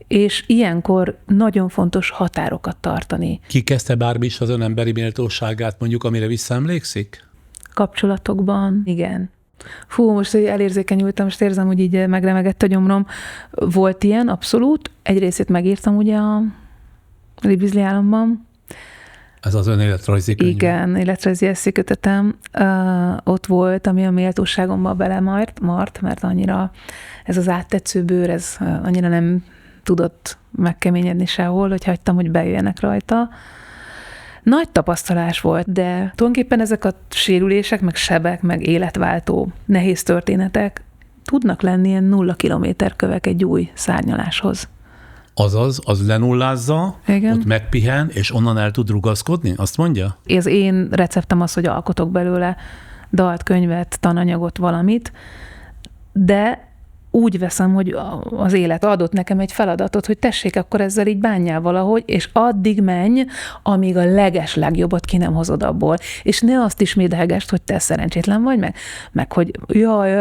És ilyenkor nagyon fontos határokat tartani. Ki kezdte bármi is az ön emberi méltóságát, mondjuk, amire visszaemlékszik? Kapcsolatokban, igen. Fú, most elérzékenyültem, most érzem, hogy így megremegett a gyomrom. Volt ilyen, abszolút. Egy részét megírtam ugye a Libizli államban. Ez az ön életrajzi könyv. Igen, életrajzi eszékötetem. Ott volt, ami a méltóságomba belemart, mert annyira ez az áttetsző bőr, ez annyira nem tudott megkeményedni sehol, hogy hagytam, hogy bejöjjenek rajta. Nagy tapasztalás volt, de tulajdonképpen ezek a sérülések, meg sebek, meg életváltó nehéz történetek tudnak lenni ilyen 0 kilométer kövek egy új szárnyaláshoz. Azaz, az lenullázza, Igen. ott megpihen, és onnan el tud rugaszkodni? Azt mondja? Az én receptem az, hogy alkotok belőle dalt, könyvet, tananyagot, valamit, de úgy veszem, hogy az élet adott nekem egy feladatot, hogy tessék, akkor ezzel így bánjál valahogy, és addig menj, amíg a legeslegjobbat ki nem hozod abból. És ne azt ismételgesd, hogy te szerencsétlen vagy, meg hogy jaj,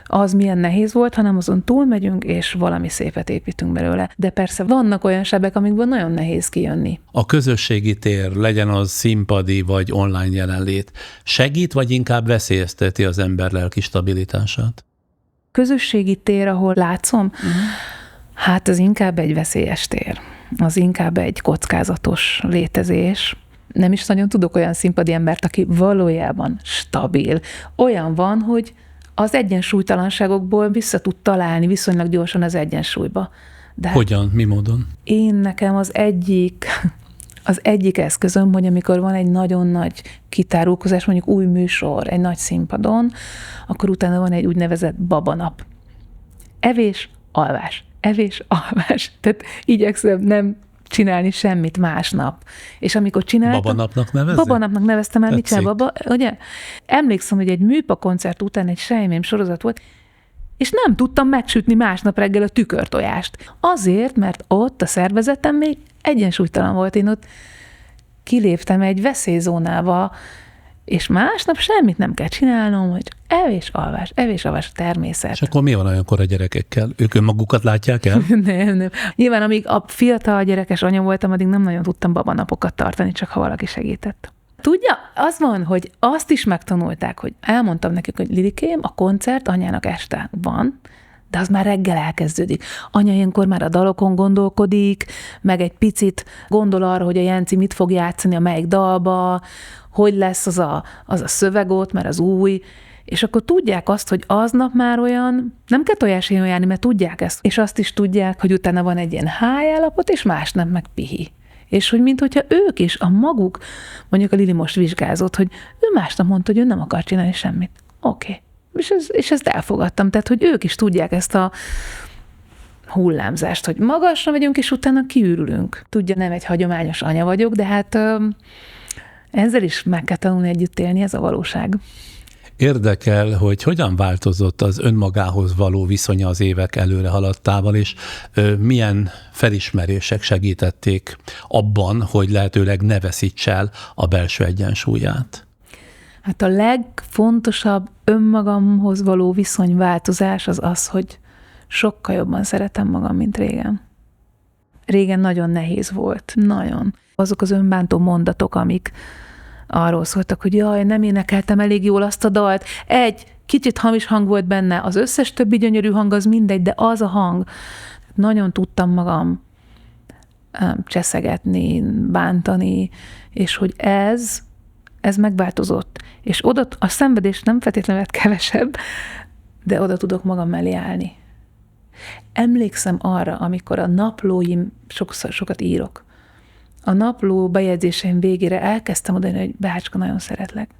az milyen nehéz volt, hanem azon túlmegyünk, és valami szépet építünk belőle. De persze vannak olyan sebek, amikből nagyon nehéz kijönni. A közösségi tér, legyen az színpadi vagy online jelenlét, segít, vagy inkább veszélyezteti az ember lelki stabilitását? Közösségi tér, ahol látszom, hát az inkább egy veszélyes tér. Az inkább egy kockázatos létezés. Nem is nagyon tudok olyan színpadi embert, aki valójában stabil. Olyan van, hogy az egyensúlytalanságokból vissza tud találni viszonylag gyorsan az egyensúlyba. De hogyan? Mi módon? Nekem az egyik eszközöm, hogy amikor van egy nagyon nagy kitárulkozás, mondjuk új műsor, egy nagy színpadon, akkor utána van egy úgynevezett babanap. Evés, alvás. Evés, alvás. Tehát igyekszem nem csinálni semmit másnap. És amikor csináltam... Babanapnak nevezzük? Babanapnak neveztem el, mit csinál Tetszik. baba? Ugye? Emlékszem, hogy egy műpa koncert után egy sejmém sorozat volt, és nem tudtam megsütni másnap reggel a tükörtojást. Azért, mert ott a szervezetem még egyensúlytalan volt. Én ott kiléptem egy veszélyzónába, és másnap semmit nem kell csinálnom, hogy evés, alvás a természet. És akkor mi van olyankor a gyerekekkel? Ők önmagukat látják el? Nem. Nyilván, amíg a fiatal gyerekes anya voltam, addig nem nagyon tudtam babanapokat tartani, csak ha valaki segített. Tudja, az van, hogy azt is megtanulták, hogy elmondtam nekik, hogy Lilikém, a koncert anyának este van, de az már reggel elkezdődik. Anya ilyenkor már a dalokon gondolkodik, meg egy picit gondol arra, hogy a Jenci mit fog játszani a melyik dalba, hogy lesz az a szöveg ott, mert az új, és akkor tudják azt, hogy aznap már olyan, nem kell tojáshéjon járni, mert tudják ezt, és azt is tudják, hogy utána van egy ilyen hájállapot, és másnap meg pihi. És hogy minthogyha ők is a maguk, mondjuk a Lili most vizsgázott, hogy ő másnap mondta, hogy ő nem akar csinálni semmit. Oké. És ezt elfogadtam. Tehát, hogy ők is tudják ezt a hullámzást, hogy magasra megyünk, és utána kiürülünk. Tudja, nem egy hagyományos anya vagyok, de hát Ezzel is meg kell tanulni együtt élni, ez a valóság. Érdekel, hogy hogyan változott az önmagához való viszonya az évek előre haladtával, és milyen felismerések segítették abban, hogy lehetőleg ne veszíts el a belső egyensúlyát. Hát a legfontosabb önmagamhoz való viszonyváltozás az az, hogy sokkal jobban szeretem magam, mint régen. Régen nagyon nehéz volt. Nagyon. Azok az önbántó mondatok, amik arról szóltak, hogy jaj, nem énekeltem elég jól azt a dalt. Egy kicsit hamis hang volt benne, az összes többi gyönyörű hang az mindegy, de az a hang. Nagyon tudtam magam cseszegetni, bántani, és hogy ez megváltozott. És oda, a szenvedés nem feltétlenül lett kevesebb, de oda tudok magam mellé állni. Emlékszem arra, amikor a naplóim, sokat írok, a napló bejegyzéseim végére elkezdtem odaírni, hogy Beácska, nagyon szeretlek.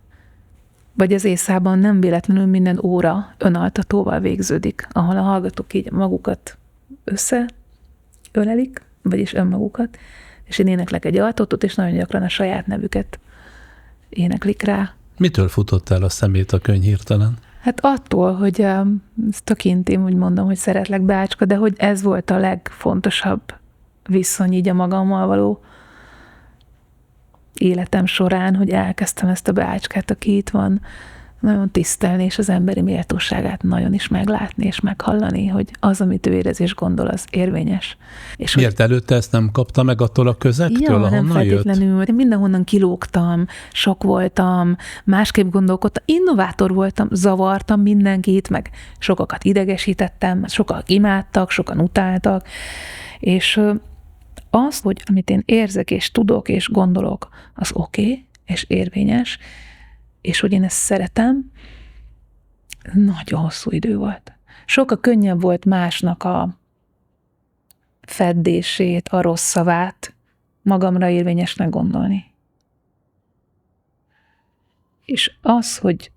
Vagy az éjszában nem véletlenül minden óra önaltatóval végződik, ahol a hallgatók így magukat összeölelik, vagyis önmagukat, és én éneklek egy altatót, és nagyon gyakran a saját nevüket éneklik rá. Mitől futott el a szemét a könyv hirtelen? Hát attól, hogy ez tök intim, úgy mondom, hogy szeretlek, Beácska, de hogy ez volt a legfontosabb viszony így a magammal való életem során, hogy elkezdtem ezt a Beácskát, aki itt van, nagyon tisztelni, és az emberi méltóságát nagyon is meglátni, és meghallani, hogy az, amit ő érez és gondol, az érvényes. És miért előtte ezt nem kapta meg attól a közektől, ahonnan nem feltétlenül. Én mindenhonnan kilógtam, sok voltam, másképp gondolkodtam, innovátor voltam, zavartam mindenkit, meg sokakat idegesítettem, sokan imádtak, sokan utáltak, és az, hogy amit én érzek, és tudok, és gondolok, az oké, és érvényes, és hogy én ezt szeretem, nagyon hosszú idő volt. Sokkal könnyebb volt másnak a feddését, a rossz szavát magamra érvényesnek gondolni. És az, hogy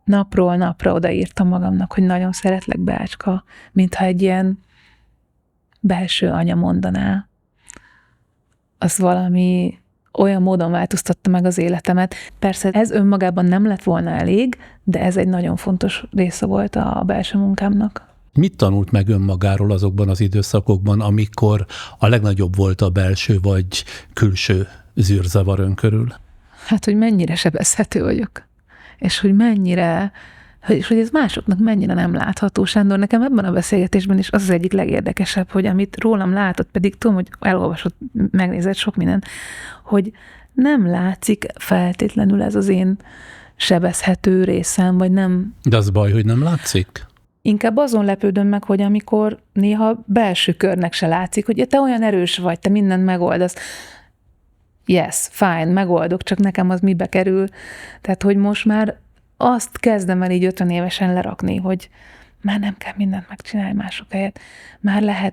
napról napra odaírtam magamnak, hogy nagyon szeretlek, Beácska, mintha egy ilyen belső anya mondaná, az valami olyan módon változtatta meg az életemet. Persze ez önmagában nem lett volna elég, de ez egy nagyon fontos része volt a belső munkámnak. Mit tanult meg önmagáról azokban az időszakokban, amikor a legnagyobb volt a belső vagy külső zűrzavar ön körül? Hát, hogy mennyire sebezhető vagyok, és hogy mennyire, és hogy ez másoknak mennyire nem látható. Sándor, nekem ebben a beszélgetésben is az egyik legérdekesebb, hogy amit rólam látott, pedig tudom, hogy elolvasott, megnézett sok mindent, hogy nem látszik feltétlenül ez az én sebezhető részem, vagy nem. De az baj, hogy nem látszik? Inkább azon lepődöm meg, hogy amikor néha belső körnek se látszik, hogy te olyan erős vagy, te mindent megoldasz. Yes, fine, megoldok, csak nekem az mibe kerül. Tehát, hogy most már azt kezdem el így 50 évesen lerakni, hogy már nem kell mindent megcsinálni mások helyett. Már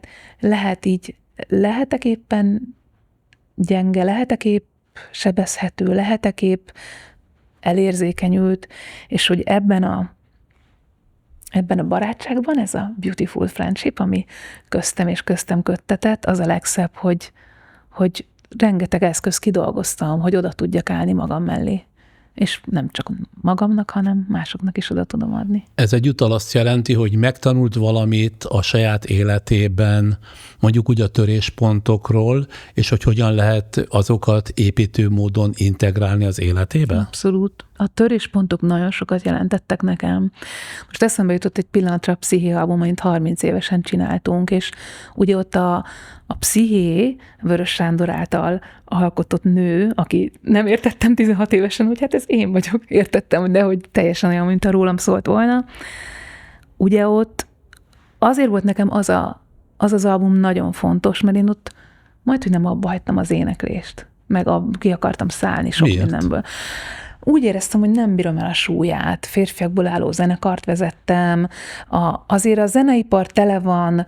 lehetek éppen gyenge, lehetek épp sebezhető, lehetek épp elérzékenyült, és hogy ebben a barátságban, ez a beautiful friendship, ami köztem és köztem köttetett, az a legszebb, hogy rengeteg eszközt kidolgoztam, hogy oda tudjak állni magam mellé. És nem csak magamnak, hanem másoknak is oda tudom adni. Ez egyúttal azt jelenti, hogy megtanult valamit a saját életében, mondjuk úgy a töréspontokról, és hogy hogyan lehet azokat építő módon integrálni az életébe? Abszolút. A töréspontok nagyon sokat jelentettek nekem. Most eszembe jutott egy pillanatra a Psziché album, amit 30 évesen csináltunk, és ugye ott a Psziché, Vörös Sándor által alkotott nő, aki nem értettem 16 évesen, hogy hát ez én vagyok, értettem, de hogy teljesen olyan, mint a rólam szólt volna. Ugye ott azért volt nekem az album nagyon fontos, mert én ott majdhogy nem abba hagytam az éneklést, meg ki akartam szállni sok mindenből. Úgy éreztem, hogy nem bírom el a súlyát, férfiakból álló zenekart vezettem, azért a zeneipar tele van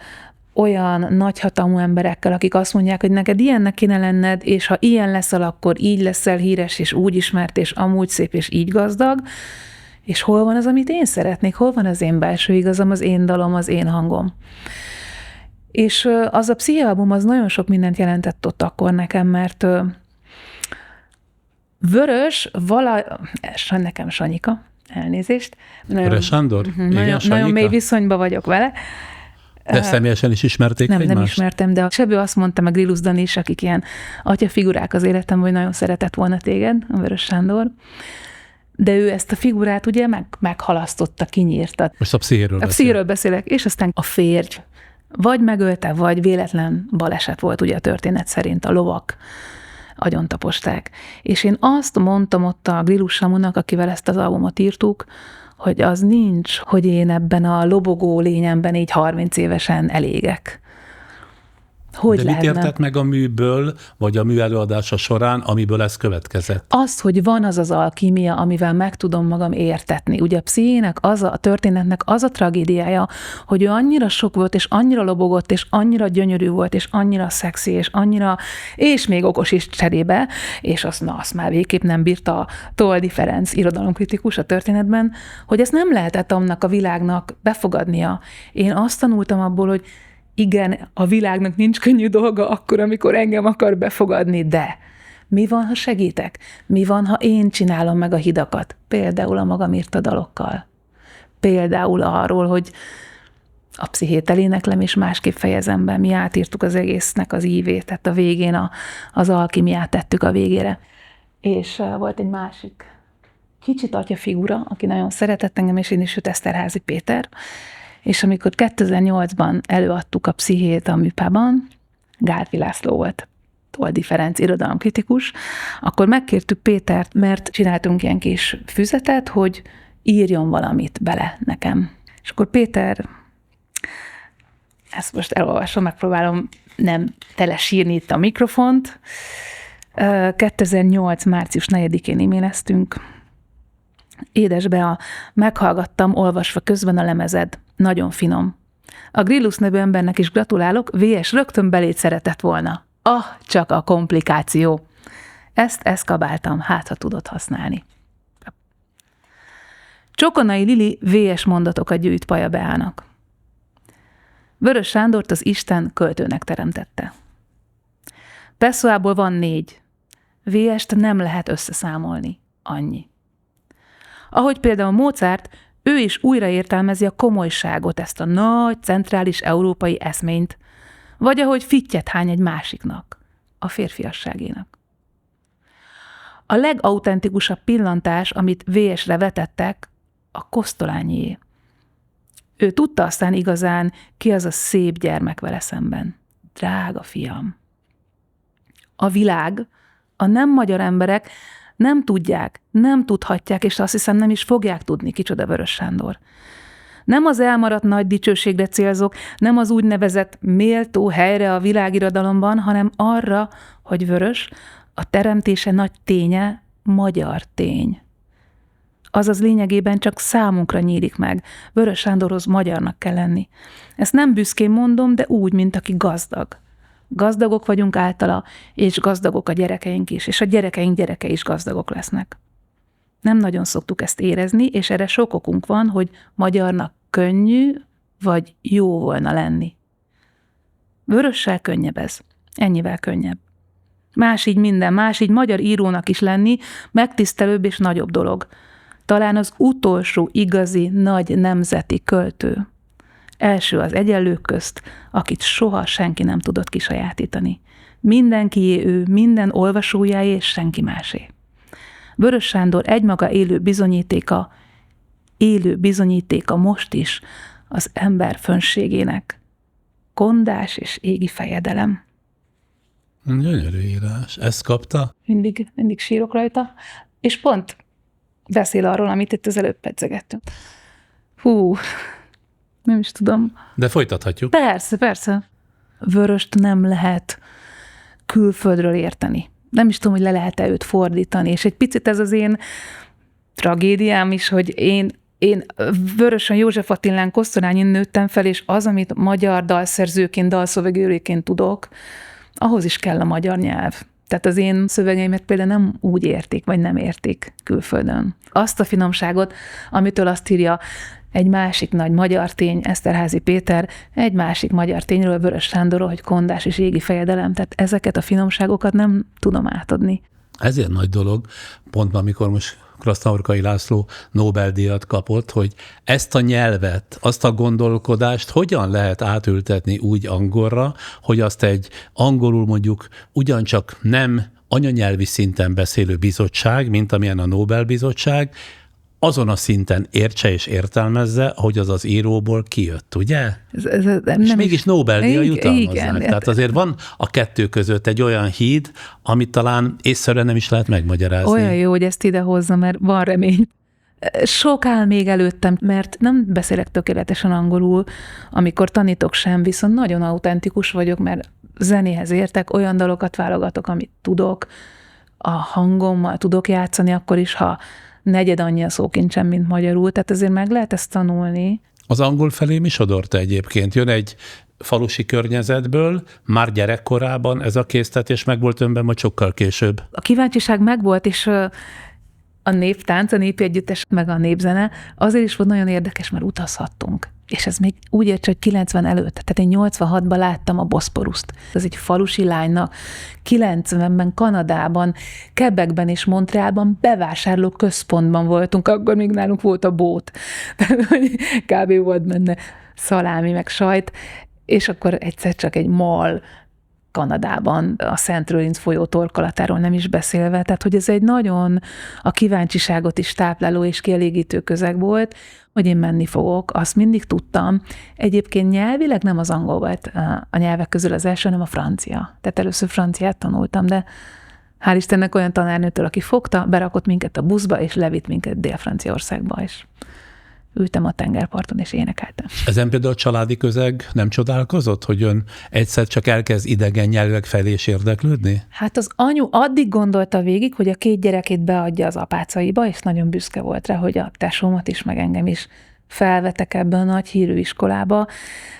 olyan nagyhatalmú emberekkel, akik azt mondják, hogy neked ilyennek kéne lenned, és ha ilyen leszel, akkor így leszel híres, és úgy ismert, és amúgy szép, és így gazdag, és hol van az, amit én szeretnék, hol van az én belső igazam, az én dalom, az én hangom. És az a Psziché album az nagyon sok mindent jelentett ott akkor nekem, mert Vörös, nekem Sanyika, elnézést. Vörös Sándor? Igen, nagyon mély viszonyban vagyok vele. De személyesen is ismerték egymást? Nem ismertem, de a Sebő azt mondta, meg Lilus Dani is, akik ilyen atyafigurák az életem, hogy nagyon szeretett volna téged, a Vörös Sándor. De ő ezt a figurát ugye meghalasztotta, kinyírta. Most a pszichéről beszélek, és aztán a férj vagy megölte, vagy véletlen baleset volt ugye a történet szerint, a lovak agyontaposták. És én azt mondtam ott a Grillus Samunak, akivel ezt az albumot írtuk, hogy az nincs, hogy én ebben a lobogó lényemben így 30 évesen elégek. Hogy de lehetne? mit értett meg a műből, vagy a mű előadása során, amiből ez következett? Az, hogy van az alkímia, amivel meg tudom magam értetni. Ugye a pszichének, a történetnek az a tragédiája, hogy ő annyira sok volt, és annyira lobogott, és annyira gyönyörű volt, és annyira szexi, és még okos is cserébe, és azt már végképp nem bírta a Toldy Ferenc irodalomkritikus a történetben, hogy ezt nem lehetett annak a világnak befogadnia. Én azt tanultam abból, hogy igen, a világnak nincs könnyű dolga akkor, amikor engem akar befogadni, de mi van, ha segítek? Mi van, ha én csinálom meg a hidakat? Például a magam írta dalokkal. Például arról, hogy a pszichét eléneklem, és másképp fejezem be. Mi átírtuk az egésznek az ívét, tehát a végén az alkimiát tettük a végére. És volt egy másik kicsit atyafigura, aki nagyon szeretett engem, és én is őt Eszterházy Péter. És amikor 2008-ban előadtuk a pszichét a műpában, Gálfi László volt Toldy Ferenc irodalomkritikus, akkor megkértük Pétert, mert csináltunk ilyen kis füzetet, hogy írjon valamit bele nekem. És akkor Péter, ezt most elolvasom, megpróbálom nem telesírni itt a mikrofont. 2008. március 4-én e-maileztünk. Édes Bea, meghallgattam, olvasva közben a lemezed. Nagyon finom. A Grillus nevű embernek is gratulálok, VS rögtön beléd szeretett volna. Csak a komplikáció. Ezt eszkabáltam, hát ha tudod használni. Csokonai Lili VS mondatokat gyűjt Paja Beának. Vörös Sándort az Isten költőnek teremtette. Pessoából van 4. VS-t nem lehet összeszámolni. Annyi. Ahogy például Mozart, ő is újraértelmezi a komolyságot, ezt a nagy, centrális európai eszményt, vagy ahogy fittyet hány egy másiknak, a férfiasságénak. A legautentikusabb pillantás, amit VS-re vetettek, a Kosztolányié. Ő tudta aztán igazán, ki az a szép gyermek vele szemben. Drága fiam. A világ, a nem magyar emberek nem tudják, nem tudhatják, és azt hiszem nem is fogják tudni, kicsoda Vörös Sándor. Nem az elmaradt nagy dicsőségre célzok, nem az úgynevezett méltó helyre a világirodalomban, hanem arra, hogy Vörös, a teremtése nagy ténye magyar tény. Azaz lényegében csak számunkra nyílik meg. Vörös Sándorhoz magyarnak kell lenni. Ezt nem büszkén mondom, de úgy, mint aki gazdag. Gazdagok vagyunk általa, és gazdagok a gyerekeink is, és a gyerekeink gyereke is gazdagok lesznek. Nem nagyon szoktuk ezt érezni, és erre sok okunk van, hogy magyarnak könnyű, vagy jó volna lenni. Vörössel könnyebb ez. Ennyivel könnyebb. Más így minden, más így magyar írónak is lenni, megtisztelőbb és nagyobb dolog. Talán az utolsó igazi nagy nemzeti költő. Első az egyenlők közt, akit soha senki nem tudott kisajátítani. Mindenkié ő, minden olvasójáé és senki másé. Vörös Sándor egymaga élő bizonyítéka most is az ember fönségének. Kondás és égi fejedelem. Gyönyörű írás. Ezt kapta? Mindig sírok rajta, és pont beszél arról, amit itt az előbb pedzegettünk. Hú, nem is tudom. De folytathatjuk. Persze. Vöröst nem lehet külföldről érteni. Nem is tudom, hogy le lehet-e őt fordítani, és egy picit ez az én tragédiám is, hogy én Vörösön József Attilán Kosztolányin nőttem fel, és az, amit magyar dalszerzőként, dalszövegőréként tudok, ahhoz is kell a magyar nyelv. Tehát az én szövegeimet például nem úgy értik, vagy nem értik külföldön. Azt a finomságot, amitől azt írja egy másik nagy magyar tény, Eszterházy Péter, egy másik magyar tényről, Vörös Sándorról, hogy kondás és égi fejedelem, tehát ezeket a finomságokat nem tudom átadni. Ezért nagy dolog, pont amikor most Krasznaurkai László Nobel-díjat kapott, hogy ezt a nyelvet, azt a gondolkodást hogyan lehet átültetni úgy angolra, hogy azt egy angolul mondjuk ugyancsak nem anyanyelvi szinten beszélő bizottság, mint amilyen a Nobel-bizottság, azon a szinten értse és értelmezze, hogy az az íróból kijött, ugye? És mégis Nobel-díjra jutalmazzák. Tehát azért van a kettő között egy olyan híd, amit talán észszerűen nem is lehet megmagyarázni. Olyan jó, hogy ezt idehozza, mert van remény. Sok áll még előttem, mert nem beszélek tökéletesen angolul, amikor tanítok sem, viszont nagyon autentikus vagyok, mert zenéhez értek, olyan dalokat válogatok, amit tudok, a hangommal tudok játszani, akkor is, ha negyed annyi a szókincsem, mint magyarul, tehát azért meg lehet ezt tanulni. Az angol felé mi sodorta egyébként? Jön egy falusi környezetből, már gyerekkorában ez a késztetés meg volt önben, vagy sokkal később? A kíváncsiság megvolt, és a néptánc, a népi együttes, meg a népzene azért is volt nagyon érdekes, mert utazhattunk. És ez még úgy értse, hogy 90 előtt. Tehát én 86-ban láttam a Boszporuszt. Ez egy falusi lánynak. 90-ben Kanadában, Quebecben és Montrealban bevásárló központban voltunk, akkor még nálunk volt a bót. Tehát, hogy kb. Volt benne szalámi, meg sajt, és akkor egyszer csak egy mall Kanadában, a Szent Lőrinc folyó torkolatáról nem is beszélve, tehát hogy ez egy nagyon a kíváncsiságot is tápláló és kielégítő közeg volt, hogy én menni fogok, azt mindig tudtam. Egyébként nyelvileg nem az angol volt a nyelvek közül az első, hanem a francia. Tehát először franciát tanultam, de hál' Istennek olyan tanárnőtől, aki fogta, berakott minket a buszba, és levitt minket Dél-Franciaországba is. Ültem a tengerparton, és énekeltem. Ezen például a családi közeg nem csodálkozott, hogy ön egyszer csak elkezd idegen nyelvek felé is érdeklődni? Hát az anyu addig gondolta végig, hogy a 2 gyerekét beadja az apácaiba, és nagyon büszke volt rá, hogy a tesómat is, meg engem is felvetek ebbe a nagy hírű iskolába,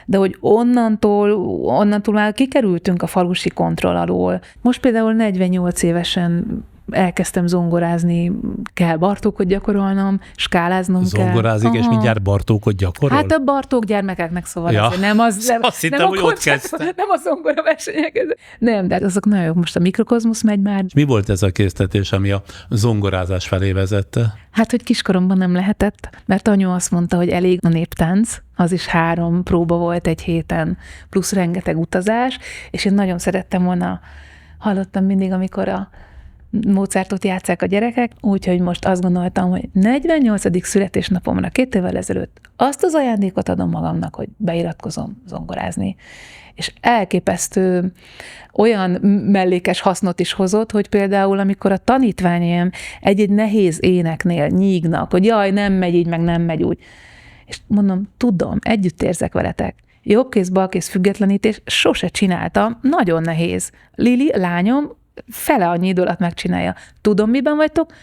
de hogy onnantól már kikerültünk a falusi kontroll alól. Most például 48 évesen elkezdtem zongorázni, kell Bartókot gyakorolnom, skáláznom kell. Zongorázik, és mindjárt Bartókot gyakorol? Hát a Bartók gyermekeknek, szóval ja. azért nem az... Nem, azt hittem, hogy ott kezdte. Nem a zongora versenyek. Nem, de azok nagyon jók. Most a Mikrokozmosz megy már. Mi volt ez a késztetés, ami a zongorázás felé vezette? Hát, hogy kiskoromban nem lehetett, mert anyu azt mondta, hogy elég a néptánc, az is 3 próba volt egy héten, plusz rengeteg utazás, és én nagyon szerettem volna, hallottam mindig, amikor a Mozartot játsszák a gyerekek, úgyhogy most azt gondoltam, hogy 48. születésnapomra 2 évvel ezelőtt azt az ajándékot adom magamnak, hogy beiratkozom zongorázni. És elképesztő olyan mellékes hasznot is hozott, hogy például amikor a tanítványaim egy-egy nehéz éneknél nyígnak, hogy jaj, nem megy így, meg nem megy úgy. És mondom, tudom, együtt érzek veletek. Jobbkéz, balkéz függetlenítés sose csináltam, nagyon nehéz. Lili, lányom, fele annyi idő alatt megcsinálja. Tudom, miben vagytok?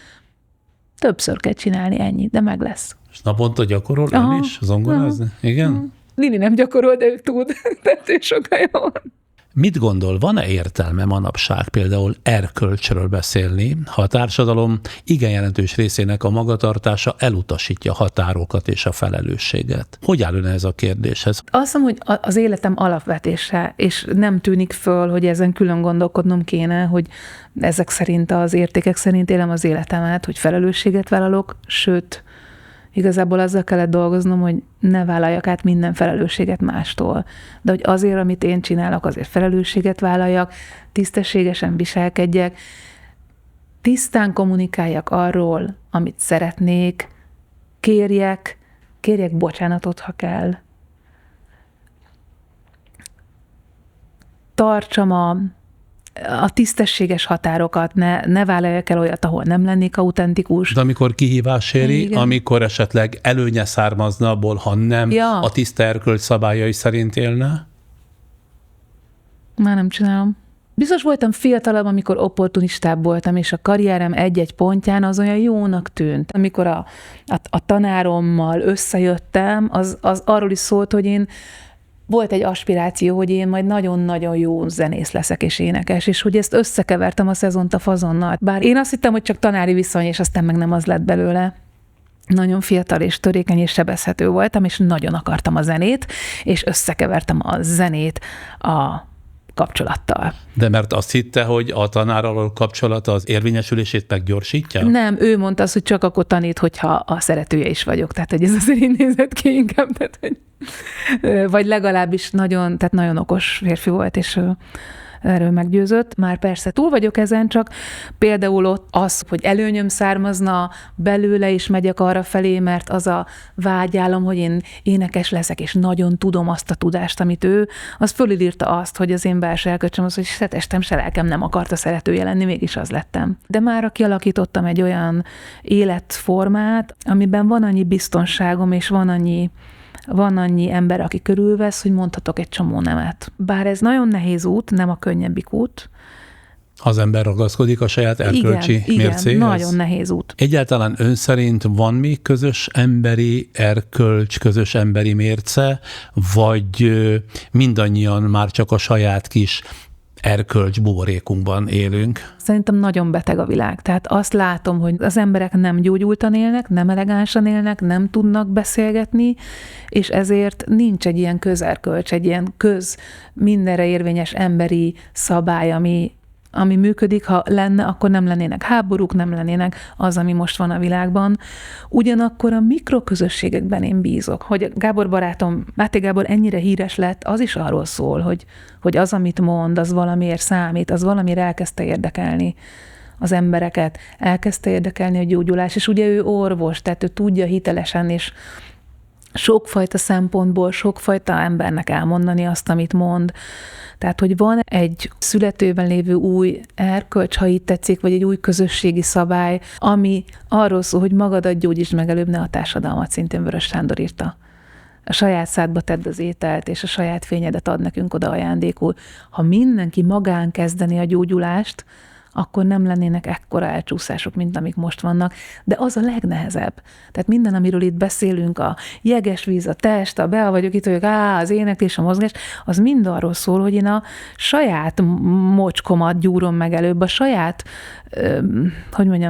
Többször kell csinálni, ennyi, de meg lesz. És naponta gyakorol ön is zongorázni? Igen? Lili nem gyakorol, de ő tud. Tehát ő sokkal jó. Mit gondol, van-e értelme manapság például erkölcsről beszélni, ha a társadalom igen jelentős részének a magatartása elutasítja határokat és a felelősséget? Hogy áll ön ez a kérdéshez? Azt hiszem, hogy az életem alapvetése, és nem tűnik föl, hogy ezen külön gondolkodnom kéne, hogy ezek szerint, az értékek szerint élem az életemet, hogy felelősséget vállalok, sőt, igazából azzal kellett dolgoznom, hogy ne vállaljak át minden felelősséget mástól. De hogy azért, amit én csinálok, azért felelősséget vállaljak, tisztességesen viselkedjek, tisztán kommunikáljak arról, amit szeretnék, kérjek bocsánatot, ha kell. Tartsam a tisztességes határokat, ne vállaljak el olyat, ahol nem lennék autentikus. De amikor kihívás éri, igen, amikor esetleg előnye származna abból, ha nem a tiszta erkölcs szabályai szerint élne? Már nem csinálom. Biztos voltam fiatalabb, amikor opportunistább voltam, és a karrierem egy-egy pontján az olyan jónak tűnt. Amikor a tanárommal összejöttem, az arról is szólt, hogy én volt egy aspiráció, hogy én majd nagyon-nagyon jó zenész leszek és énekes, és hogy ezt összekevertem a szezont a fazonnal. Bár én azt hittem, hogy csak tanári viszony, és aztán meg nem az lett belőle. Nagyon fiatal és törékeny és sebezhető voltam, és nagyon akartam a zenét, és összekevertem a zenét a kapcsolattal. De mert azt hitte, hogy a tanárral való kapcsolata az érvényesülését meggyorsítja? Nem, ő mondta azt, hogy csak akkor tanít, hogyha a szeretője is vagyok. Tehát, hogy ez azért így nézett ki inkább. Tehát, hogy, vagy legalábbis nagyon okos férfi volt, és erről meggyőzött. Már persze túl vagyok ezen, csak például ott az, hogy előnyöm származna belőle, és megyek arra felé, mert az a vágyálom, hogy én énekes leszek, és nagyon tudom azt a tudást, amit ő, az fölülírta azt, hogy az én belső elköcsöm az, hogy se testem, se lelkem nem akarta szeretője lenni, mégis az lettem. De mára kialakítottam egy olyan életformát, amiben van annyi biztonságom, és van annyi ember, aki körülvesz, hogy mondhatok egy csomó nemet. Bár ez nagyon nehéz út, nem a könnyebbik út. Az ember ragaszkodik a saját erkölcsi mércéhez? Igen, nagyon nehéz út. Egyáltalán ön szerint van még közös emberi erkölcs, közös emberi mérce, vagy mindannyian már csak a saját kis erkölcs buborékunkban élünk? Szerintem nagyon beteg a világ. Tehát azt látom, hogy az emberek nem gyógyultan élnek, nem elegánsan élnek, nem tudnak beszélgetni, és ezért nincs egy ilyen közerkölcs, egy ilyen mindenre érvényes emberi szabály, ami működik. Ha lenne, akkor nem lennének háborúk, nem lennének az, ami most van a világban. Ugyanakkor a mikroközösségekben én bízok, hogy Gábor barátom, Máté Gábor ennyire híres lett, az is arról szól, hogy az, amit mond, az valamiért számít, az valamire elkezdte érdekelni az embereket, elkezdte érdekelni a gyógyulás, és ugye ő orvos, tehát ő tudja hitelesen, és sokfajta szempontból, sokfajta embernek elmondani azt, amit mond. Tehát, hogy van egy születőben lévő új erkölcs, ha így tetszik, vagy egy új közösségi szabály, ami arról szól, hogy magadat gyógyítsd meg előbb, ne a társadalmat, szintén Vörös Sándor írta. A saját szádba tedd az ételt, és a saját fényedet ad nekünk oda ajándékul. Ha mindenki magán kezdeni a gyógyulást, akkor nem lennének ekkora elcsúszások, mint amik most vannak. De az a legnehezebb. Tehát minden, amiről itt beszélünk, a jeges víz, a test, a bea vagyok itt, vagyok, az éneklés, a mozgás, az mind arról szól, hogy én a saját mocskomat gyúrom meg előbb, a saját,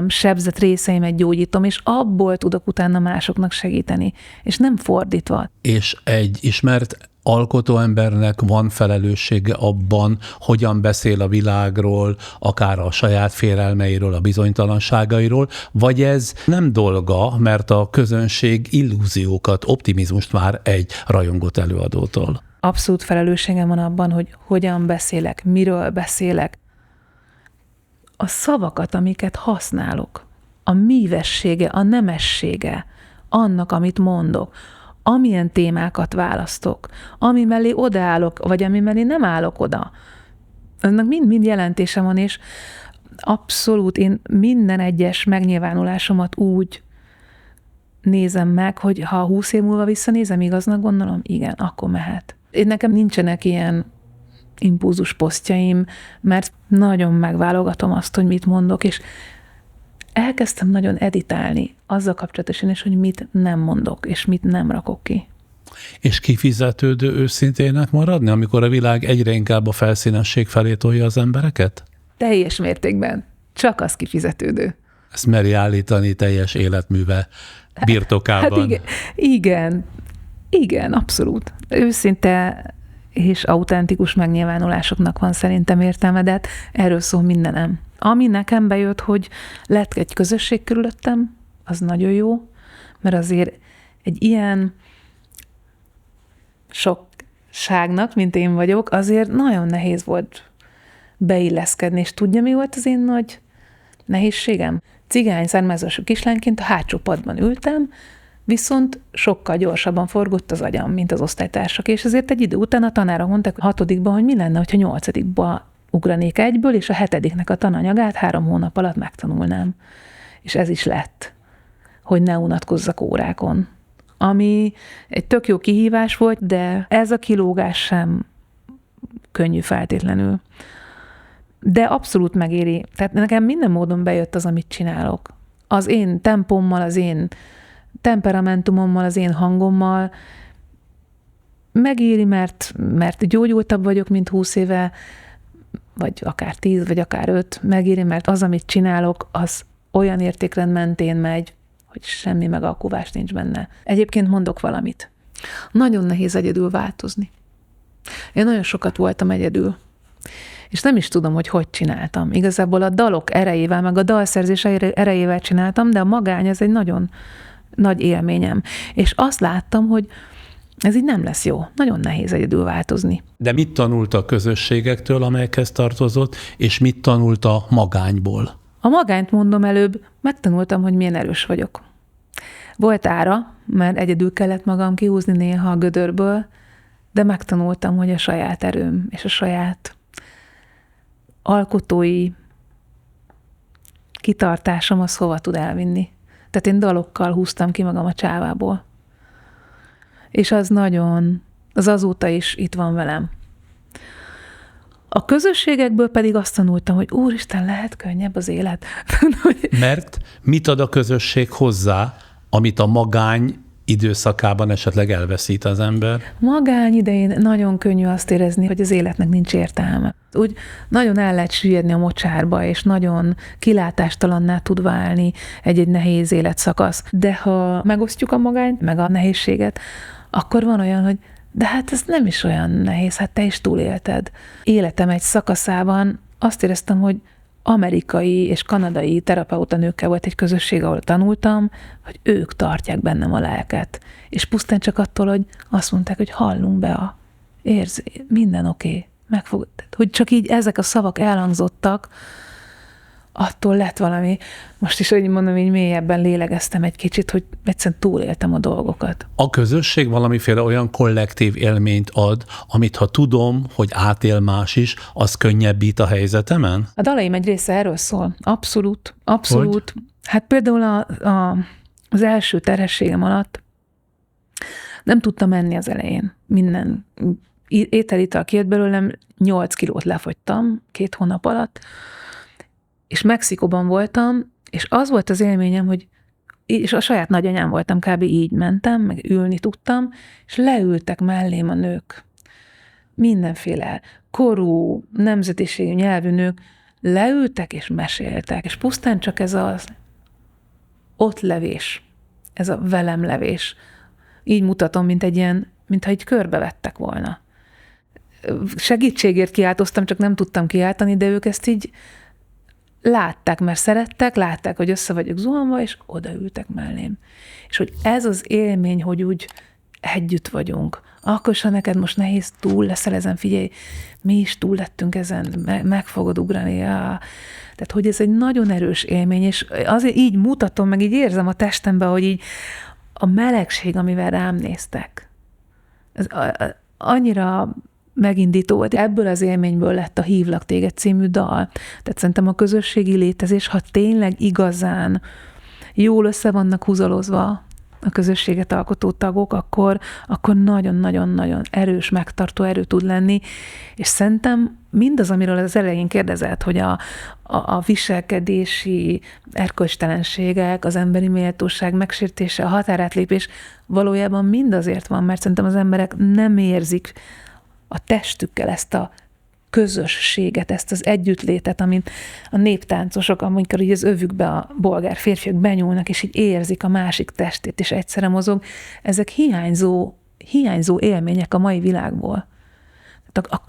sebzett részeimet gyógyítom, és abból tudok utána másoknak segíteni. És nem fordítva. És egy ismert alkotó embernek van felelőssége abban, hogyan beszél a világról, akár a saját félelmeiről, a bizonytalanságairól, vagy ez nem dolga, mert a közönség illúziókat, optimizmust vár egy rajongott előadótól? Abszolút felelősségem van abban, hogy hogyan beszélek, miről beszélek. A szavakat, amiket használok, a mívessége, a nemessége annak, amit mondok, amilyen témákat választok, ami mellé odaállok, vagy ami mellé nem állok oda. Ennek mind jelentése van, és abszolút én minden egyes megnyilvánulásomat úgy nézem meg, hogy ha 20 év múlva visszanézem, igaznak gondolom, igen, akkor mehet. Én nekem nincsenek ilyen impulzus posztjaim, mert nagyon megválogatom azt, hogy mit mondok, és elkezdtem nagyon editálni azzal kapcsolatosan is, hogy mit nem mondok, és mit nem rakok ki. És kifizetődő őszintének maradni, amikor a világ egyre inkább a felszínesség felé tolja az embereket? Teljes mértékben. Csak az kifizetődő. Ezt meri állítani teljes életműve birtokában. Hát igen, abszolút. Őszinte és autentikus megnyilvánulásoknak van szerintem értelme, de hát erről szól mindenem. Ami nekem bejött, hogy lett egy közösség körülöttem, az nagyon jó, mert azért egy ilyen sokságnak, mint én vagyok, azért nagyon nehéz volt beilleszkedni, és tudja, mi volt az én nagy nehézségem? Cigány származású kislányként a hátsó padban ültem, viszont sokkal gyorsabban forgott az agyam, mint az osztálytársak, és ezért egy idő után a tanárok mondták a 6-ban, hogy mi lenne, hogyha 8-ba ugranék egyből, és a 7-nek a tananyagát 3 hónap alatt megtanulnám. És ez is lett, hogy ne unatkozzak órákon. Ami egy tök jó kihívás volt, de ez a kilógás sem könnyű feltétlenül. De abszolút megéri. Tehát nekem minden módon bejött az, amit csinálok. Az én tempommal, az én temperamentumommal, az én hangommal megéri, mert gyógyultabb vagyok, mint 20 éve, vagy akár 10, vagy akár 5, megéri, mert az, amit csinálok, az olyan értékrend mentén megy, hogy semmi megalkuvás nincs benne. Egyébként mondok valamit. Nagyon nehéz egyedül változni. Én nagyon sokat voltam egyedül. És nem is tudom, hogy csináltam. Igazából a dalok erejével, meg a dalszerzés erejével csináltam, de a magány ez egy nagyon nagy élményem. És azt láttam, hogy ez így nem lesz jó. Nagyon nehéz egyedül változni. De mit tanult a közösségektől, amelyekhez tartozott, és mit tanult a magányból? A magányt mondom előbb, megtanultam, hogy milyen erős vagyok. Volt ára, mert egyedül kellett magam kihúzni néha a gödörből, de megtanultam, hogy a saját erőm és a saját alkotói kitartásom az hova tud elvinni. Tehát én dalokkal húztam ki magam a csávából. És az azóta is itt van velem. A közösségekből pedig azt tanultam, hogy úristen, lehet könnyebb az élet. Mert mit ad a közösség hozzá, amit a magány időszakában esetleg elveszít az ember? Magány idején nagyon könnyű azt érezni, hogy az életnek nincs értelme. Úgy nagyon el lehet süllyedni a mocsárba, és nagyon kilátástalanná tud válni egy nehéz életszakasz. De ha megosztjuk a magányt, meg a nehézséget, akkor van olyan, hogy de hát ez nem is olyan nehéz, hát te is túlélted. Életem egy szakaszában azt éreztem, hogy amerikai és kanadai terapeutanőkkel volt egy közösség, ahol tanultam, hogy ők tartják bennem a lelket. És pusztán csak attól, hogy azt mondták, hogy hallunk be érzi, minden oké, megfog. Hogy csak így ezek a szavak elhangzottak, attól lett valami, most is, hogy mondom, így mélyebben lélegeztem egy kicsit, hogy egyszerűen túléltem a dolgokat. A közösség valamiféle olyan kollektív élményt ad, amit ha tudom, hogy átél más is, az könnyebbít a helyzetemen? A dalaim egy része erről szól. Abszolút. Hogy? Hát például az első terhességem alatt nem tudtam enni az elején. Minden étel-ital kijött belőlem, 8 kilót lefogytam 2 hónap alatt, és Mexikóban voltam, és az volt az élményem, hogy és a saját nagyanyám voltam, kb. Így mentem, meg ülni tudtam, és leültek mellém a nők. Mindenféle korú, nemzetiségű nyelvű nők leültek és meséltek, és pusztán csak ez az ott levés, ez a velem levés. Így mutatom, mintha így körbevettek volna. Segítségért kiáltoztam, csak nem tudtam kiáltani, de ők ezt így látták, mert szerettek, látták, hogy össze vagyok zuhanva, és odaültek mellém. És hogy ez az élmény, hogy úgy együtt vagyunk. Akkor, ha neked most nehéz, túl leszel ezen, figyelj, mi is túl lettünk ezen, meg fogod ugrani. Tehát, hogy ez egy nagyon erős élmény, és azért így mutatom, meg így érzem a testemben, hogy így a melegség, amivel rám néztek. Ez annyira megindító volt. Ebből az élményből lett a Hívlak téged című dal. Tehát szerintem a közösségi létezés, ha tényleg igazán jól össze vannak húzalozva a közösséget alkotó tagok, akkor nagyon-nagyon-nagyon erős, megtartó erő tud lenni, és szerintem mindaz, amiről az elején kérdezett, hogy a viselkedési erkölcstelenségek, az emberi méltóság megsértése, a határátlépés valójában mind azért van, mert szerintem az emberek nem érzik a testükkel ezt a közösséget, ezt az együttlétet, amit a néptáncosok, amikor így az övükbe a bolgár férfiak benyúlnak, és így érzik a másik testét, és egyszerre mozog, ezek hiányzó élmények a mai világból. Tehát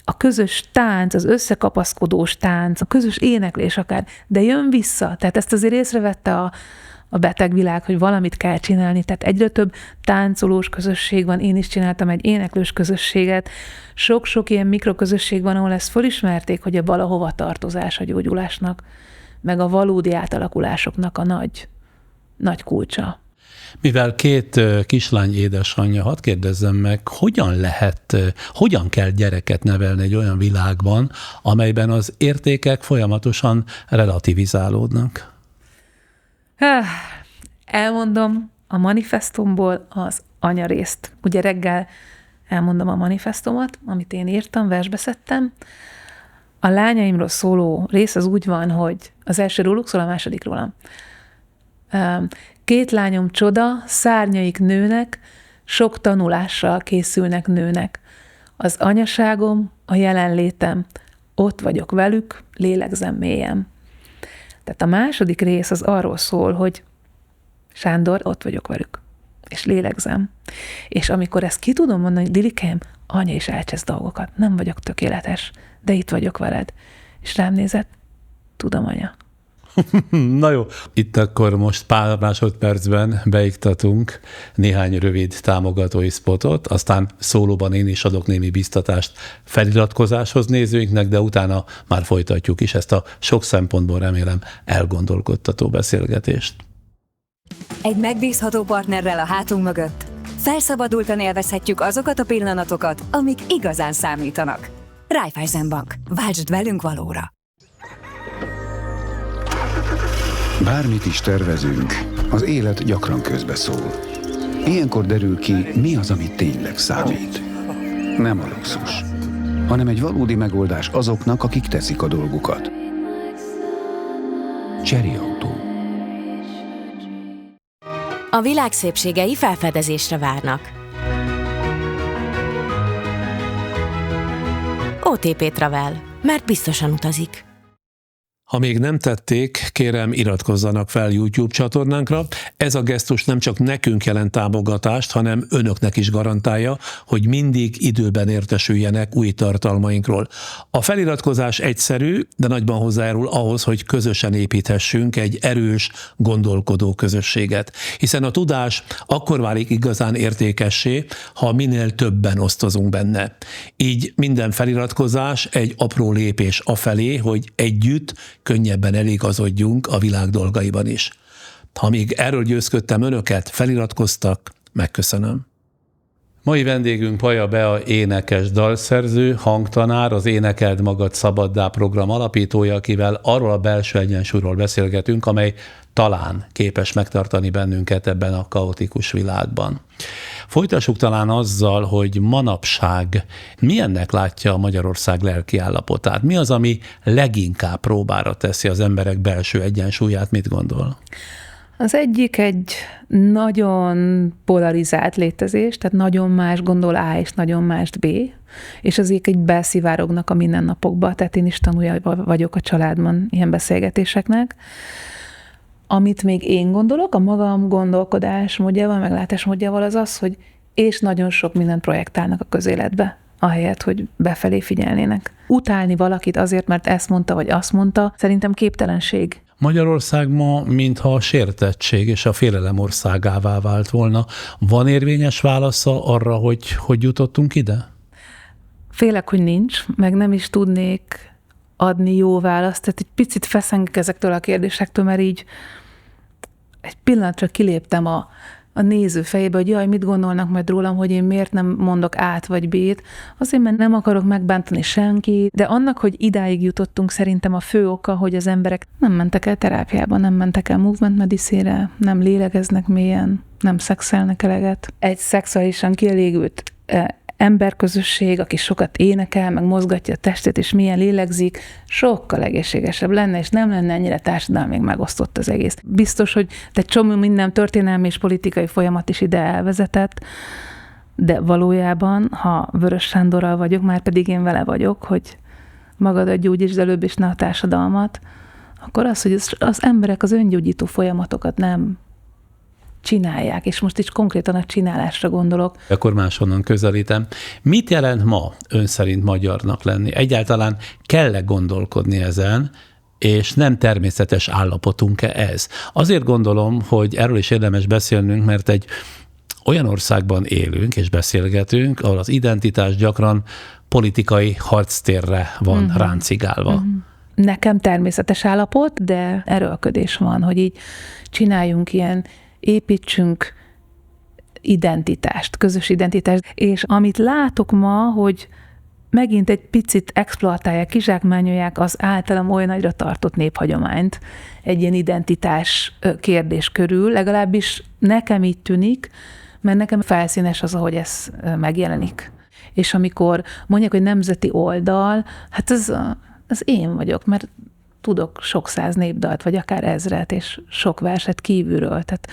a közös tánc, az összekapaszkodós tánc, a közös éneklés akár, de jön vissza. Tehát ezt azért észrevette a beteg világ, hogy valamit kell csinálni, tehát egyre több táncolós közösség van, én is csináltam egy éneklős közösséget, sok-sok ilyen mikroközösség van, ahol ezt felismerték, hogy a valahova tartozás a gyógyulásnak, meg a valódi átalakulásoknak a nagy kulcsa. Mivel 2 kislány édesanyja, hadd kérdezzem meg, hogyan kell gyereket nevelni egy olyan világban, amelyben az értékek folyamatosan relativizálódnak? Elmondom a manifestumból az anyarészt. Ugye reggel elmondom a manifestumomat, amit én írtam, versbe szedtem. A lányaimról szóló rész az úgy van, hogy az első róluk szól, a második rólam. 2 lányom csoda, szárnyaik nőnek, sok tanulással készülnek nőnek. Az anyaságom, a jelenlétem, ott vagyok velük, lélegzem mélyen. Tehát a második rész az arról szól, hogy Sándor, ott vagyok velük. és lélegzem. És amikor ezt ki tudom mondani, hogy Lilikém, anya is elcsesz dolgokat, nem vagyok tökéletes, de itt vagyok veled. És rám nézett, tudom, anya. Na jó, itt akkor most pár másodpercben beiktatunk néhány rövid támogatói spotot, aztán szólóban én is adok némi biztatást feliratkozáshoz nézőinknek, de utána már folytatjuk is ezt a sok szempontból remélem elgondolkodtató beszélgetést. Egy megbízható partnerrel a hátunk mögött felszabadultan élvezhetjük azokat a pillanatokat, amik igazán számítanak. Raiffeisenbank. Váltsd velünk valóra! Bármit is tervezünk, az élet gyakran közbeszól. Ilyenkor derül ki, mi az, ami tényleg számít. Nem a luxus, hanem egy valódi megoldás azoknak, akik teszik a dolgukat. Chery Auto. A világ szépségei felfedezésre várnak. OTP Travel, mert biztosan utazik. Ha még nem tették, kérem iratkozzanak fel YouTube csatornánkra. Ez a gesztus nem csak nekünk jelent támogatást, hanem önöknek is garantálja, hogy mindig időben értesüljenek új tartalmainkról. A feliratkozás egyszerű, de nagyban hozzájárul ahhoz, hogy közösen építhessünk egy erős, gondolkodó közösséget. Hiszen a tudás akkor válik igazán értékessé, ha minél többen osztozunk benne. Így minden feliratkozás egy apró lépés afelé, hogy együtt könnyebben eligazodjunk a világ dolgaiban is. Ha még erről győzködtem önöket, feliratkoztak, megköszönöm. Mai vendégünk Paja Bea énekes dalszerző, hangtanár, az Énekeld magad szabaddá program alapítója, akivel arról a belső egyensúlyról beszélgetünk, amely talán képes megtartani bennünket ebben a kaotikus világban. Folytassuk talán azzal, hogy manapság milyennek látja a Magyarország lelki állapotát? Mi az, ami leginkább próbára teszi az emberek belső egyensúlyát? Mit gondol? Az egyik egy nagyon polarizált létezés, tehát nagyon más gondol A és nagyon mást B, és azért egy belszivárognak a mindennapokba, tehát én is tanulja vagyok a családban ilyen beszélgetéseknek. Amit még én gondolok, a magam gondolkodásmódjával, meglátásmódjával az az, hogy és nagyon sok mindent projektálnak a közéletbe, ahelyett, hogy befelé figyelnének. Utálni valakit azért, mert ezt mondta, vagy azt mondta, szerintem képtelenség. Magyarország ma mintha a sértettség és a félelem országává vált volna. Van érvényes válasza arra, hogy jutottunk ide? Félek, hogy nincs, meg nem is tudnék adni jó választ, tehát egy picit feszengek ezektől a kérdésektől, mert így egy pillanatra kiléptem a néző fejébe, hogy jaj, mit gondolnak majd rólam, hogy én miért nem mondok át vagy B-t, azért, mert nem akarok megbántani senkit, de annak, hogy idáig jutottunk, szerintem a fő oka, hogy az emberek nem mentek el terápiába, nem mentek el movement medicine-re, nem lélegeznek mélyen, nem szexelnek eleget. Egy szexuálisan kielégült emberközösség, aki sokat énekel, meg mozgatja a testét, és milyen lélegzik, sokkal egészségesebb lenne, és nem lenne ennyire társadalmilag megosztott az egész. Biztos, hogy egy csomó minden történelmi és politikai folyamat is ide elvezetett, de valójában, ha Vörös Sándorral vagyok, már pedig én vele vagyok, hogy magadat gyógyítsd előbb, és ne a társadalmat, akkor az, hogy az emberek az öngyógyító folyamatokat nem csinálják, és most is konkrétan a csinálásra gondolok. Akkor máshonnan közelítem. Mit jelent ma ön szerint magyarnak lenni? Egyáltalán kell-e gondolkodni ezen, és nem természetes állapotunk-e ez? Azért gondolom, hogy erről is érdemes beszélnünk, mert egy olyan országban élünk és beszélgetünk, ahol az identitás gyakran politikai harctérre van ráncigálva. Nekem természetes állapot, de erőlködés van, hogy így csináljunk ilyen, építsünk identitást, közös identitást, és amit látok ma, hogy megint egy picit exploatálják, kizsákmányolják az általam olyan nagyra tartott néphagyományt egy ilyen identitás kérdés körül, legalábbis nekem így tűnik, mert nekem felszínes az, ahogy ez megjelenik. És amikor mondják, hogy nemzeti oldal, hát az én vagyok, mert tudok sok száz népdalt, vagy akár ezret, és sok verset kívülről. Tehát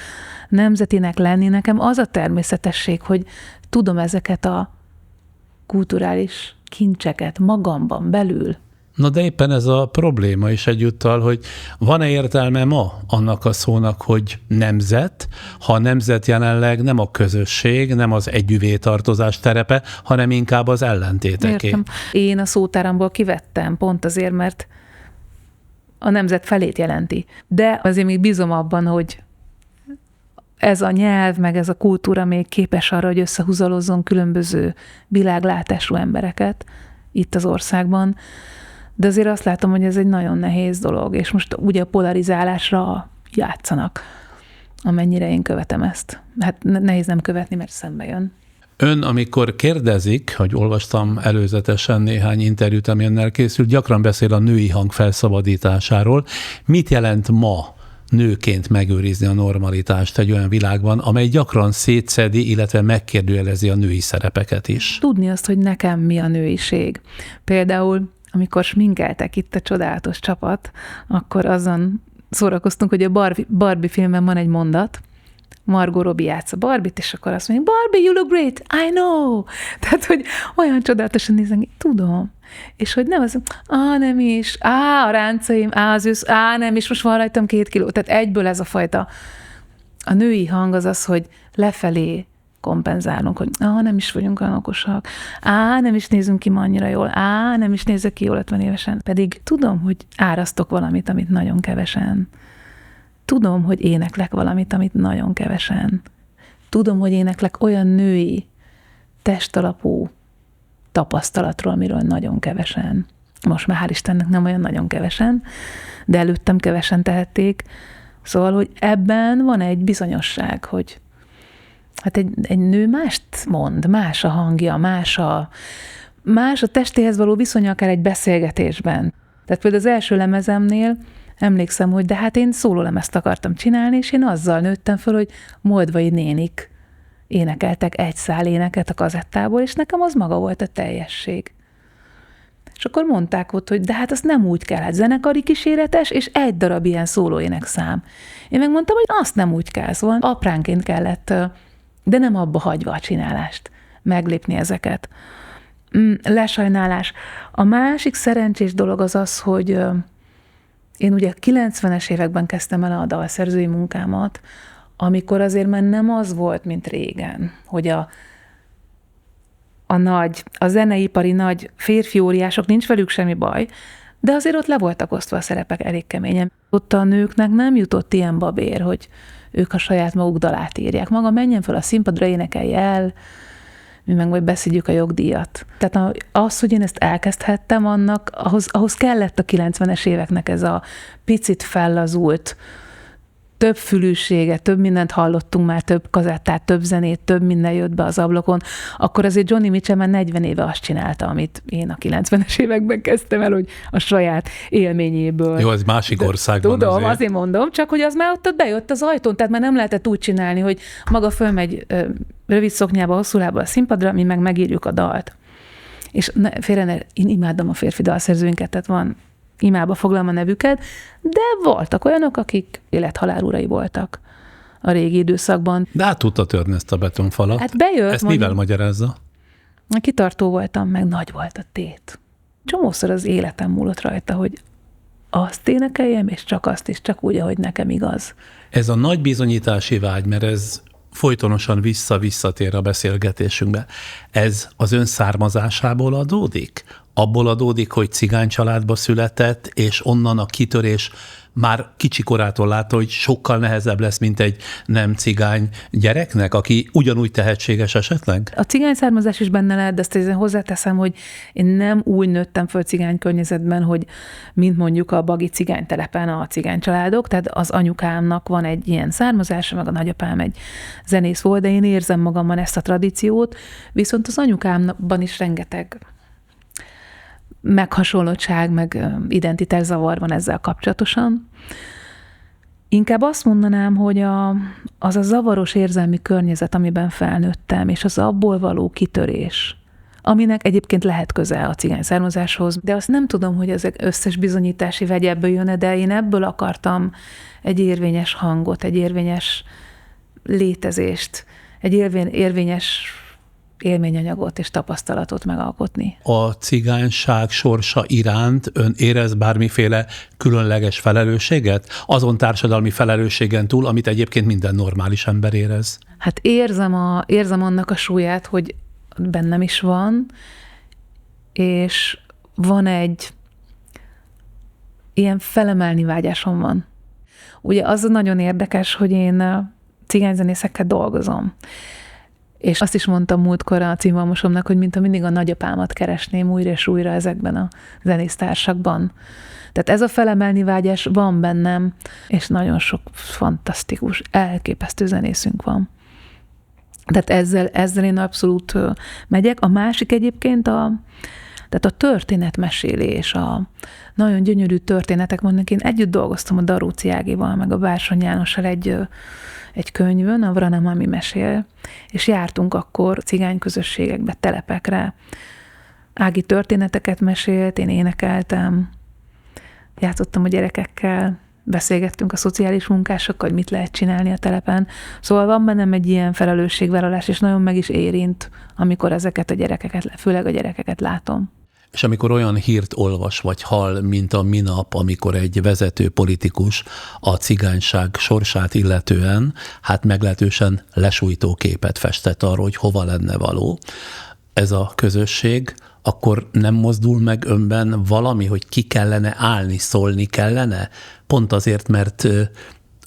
nemzetinek lenni nekem az a természetesség, hogy tudom ezeket a kulturális kincseket magamban belül Na de éppen ez a probléma is egyúttal, hogy van-e értelme ma annak a szónak, hogy nemzet, ha a nemzet jelenleg nem a közösség, nem az együvé tartozás terepe, hanem inkább az ellentéteké. Értem. Én a szótáramból kivettem pont azért, mert a nemzet felét jelenti. De azért még bízom abban, hogy ez a nyelv, meg ez a kultúra még képes arra, hogy összehúzalozzon különböző világlátású embereket itt az országban. De azért azt látom, hogy ez egy nagyon nehéz dolog, és most ugye a polarizálásra játszanak, amennyire én követem ezt. Hát nehéz nem követni, mert szembe jön. Ön, amikor kérdezik, hogy olvastam előzetesen néhány interjút, ami önnel készült, gyakran beszél a női hang felszabadításáról. Mit jelent ma nőként megőrizni a normalitást egy olyan világban, amely gyakran szétszedi, illetve megkérdőjelezi a női szerepeket is? Tudni azt, hogy nekem mi a nőiség. Például, amikor sminkeltek itt a csodálatos csapat, akkor azon szórakoztunk, hogy a Barbie filmben van egy mondat, Margot Robbie játsza Barbie-t, és akkor azt mondja, Barbie, you look great, I know. Tehát, hogy olyan csodálatosan nézem, tudom. És hogy nem az, nem is, a ráncaim, az ősz, nem is, most van rajtam 2 kiló. Tehát egyből ez a fajta. A női hang az az, hogy lefelé kompenzálunk, hogy nem is vagyunk olyan okosak, nem is nézünk ki ma annyira jól, nem is nézek ki jól 50 évesen. Pedig tudom, hogy árasztok valamit, amit nagyon kevesen. Tudom, hogy éneklek valamit, amit nagyon kevesen. Tudom, hogy éneklek olyan női, testalapú tapasztalatról, amiről nagyon kevesen. Most már hál' Istennek nem olyan nagyon kevesen, de előttem kevesen tehették. Szóval, hogy ebben van egy bizonyosság, hogy hát egy nő mást mond, más a hangja, más a testéhez való viszonya akár egy beszélgetésben. Tehát például az első lemezemnél emlékszem, hogy de hát én szólólemezt akartam csinálni, és én azzal nőttem föl, hogy moldvai nénik énekeltek egy szál éneket a kazettából, és nekem az maga volt a teljesség. És akkor mondták ott, hogy de hát azt nem úgy kell, hát zenekari kíséretes, és egy darab ilyen szólóénekszám. Én megmondtam, hogy azt nem úgy kell, szóval apránként kellett, de nem abba hagyva a csinálást, meglépni ezeket. Lesajnálás. A másik szerencsés dolog az az, hogy én ugye 90-es években kezdtem el a dalszerzői munkámat, amikor azért már nem az volt, mint régen, hogy a zeneipari nagy férfi óriások, nincs velük semmi baj, de azért ott le voltak osztva a szerepek elég keményen. Ott a nőknek nem jutott ilyen babér, hogy ők a saját maguk dalát írják. Maga menjen fel a színpadra, énekelj el, mi meg majd beszedjük a jogdíjat. Tehát az, hogy én ezt elkezdhettem, ahhoz kellett a 90-es éveknek ez a picit fellazult, több fülűsége, több mindent hallottunk már, több kazettát, több zenét, több minden jött be az ablakon, akkor azért Joni Mitchell már 40 éve azt csinálta, amit én a 90-es években kezdtem el, hogy a saját élményéből. Jó, ez másik országban. Tudom, azért mondom, csak hogy az már ott bejött az ajtón, tehát már nem lehetett úgy csinálni, hogy maga fölmegy rövid szoknyába, hosszú lábbal a színpadra, mi meg megírjuk a dalt. És én imádom a férfi dalszerzőinket, tehát van imába foglalom a nevüket, de voltak olyanok, akik élethalál urai voltak a régi időszakban. De át tudta törni ezt a betonfalat. Hát bejött. Ezt mivel magyarázza? Kitartó voltam, meg nagy volt a tét. Csomószor az életem múlott rajta, hogy azt énekeljem, és csak azt is, csak úgy, ahogy nekem igaz. Ez a nagy bizonyítási vágy, mert ez folytonosan visszatér a beszélgetésünkbe. Ez az ön származásából adódik? Abból adódik, hogy cigány családba született, és onnan a kitörés már kicsi korától látta, hogy sokkal nehezebb lesz, mint egy nem cigány gyereknek, aki ugyanúgy tehetséges esetleg? A cigány származás is benne lehet, de azt én hozzáteszem, hogy én nem úgy nőttem föl cigány környezetben, hogy mint mondjuk a bagi cigánytelepen a cigány családok, tehát az anyukámnak van egy ilyen származása, meg a nagyapám egy zenész volt, de én érzem magamban ezt a tradíciót, viszont az anyukámban is rengeteg meghasonlottság, meg identitászavar van ezzel kapcsolatosan. Inkább azt mondanám, hogy az a zavaros érzelmi környezet, amiben felnőttem, és az abból való kitörés, aminek egyébként lehet köze a cigány származáshoz, de azt nem tudom, hogy ezek összes bizonyítási vegy ebből jön, de én ebből akartam egy érvényes hangot, egy érvényes létezést, egy érvényes élményanyagot és tapasztalatot megalkotni. A cigányság sorsa iránt ön érez bármiféle különleges felelősséget? Azon társadalmi felelősségen túl, amit egyébként minden normális ember érez? Hát érzem annak a súlyát, hogy bennem is van, és van egy ilyen felemelni vágyásom van. Ugye az nagyon érdekes, hogy én cigányzenészekkel dolgozom. És azt is mondtam múltkor a címvalmosomnak, hogy mintha mindig a nagyapámat keresném újra és újra ezekben a zenésztársakban. Tehát ez a felemelni vágyás van bennem, és nagyon sok fantasztikus, elképesztő zenészünk van. Tehát ezzel én abszolút megyek. A másik egyébként tehát a történetmesélés, a nagyon gyönyörű történetek vannak. Én együtt dolgoztam a Daróci Ágival, meg a Bársony Jánossal egy könyvön, a Vrana Mami mesél, és jártunk akkor cigányközösségekbe, telepekre. Ági történeteket mesélt, én énekeltem, játszottam a gyerekekkel, beszélgettünk a szociális munkásokkal, hogy mit lehet csinálni a telepen. Szóval van bennem egy ilyen felelősségvállalás, és nagyon meg is érint, amikor ezeket a gyerekeket, főleg a gyerekeket látom. És amikor olyan hírt olvas vagy hall, mint a minap, amikor egy vezető politikus a cigányság sorsát illetően, hát meglehetősen lesújtó képet festett arról, hogy hova lenne való ez a közösség, akkor nem mozdul meg önben valami, hogy ki kellene állni, szólni kellene? Pont azért, mert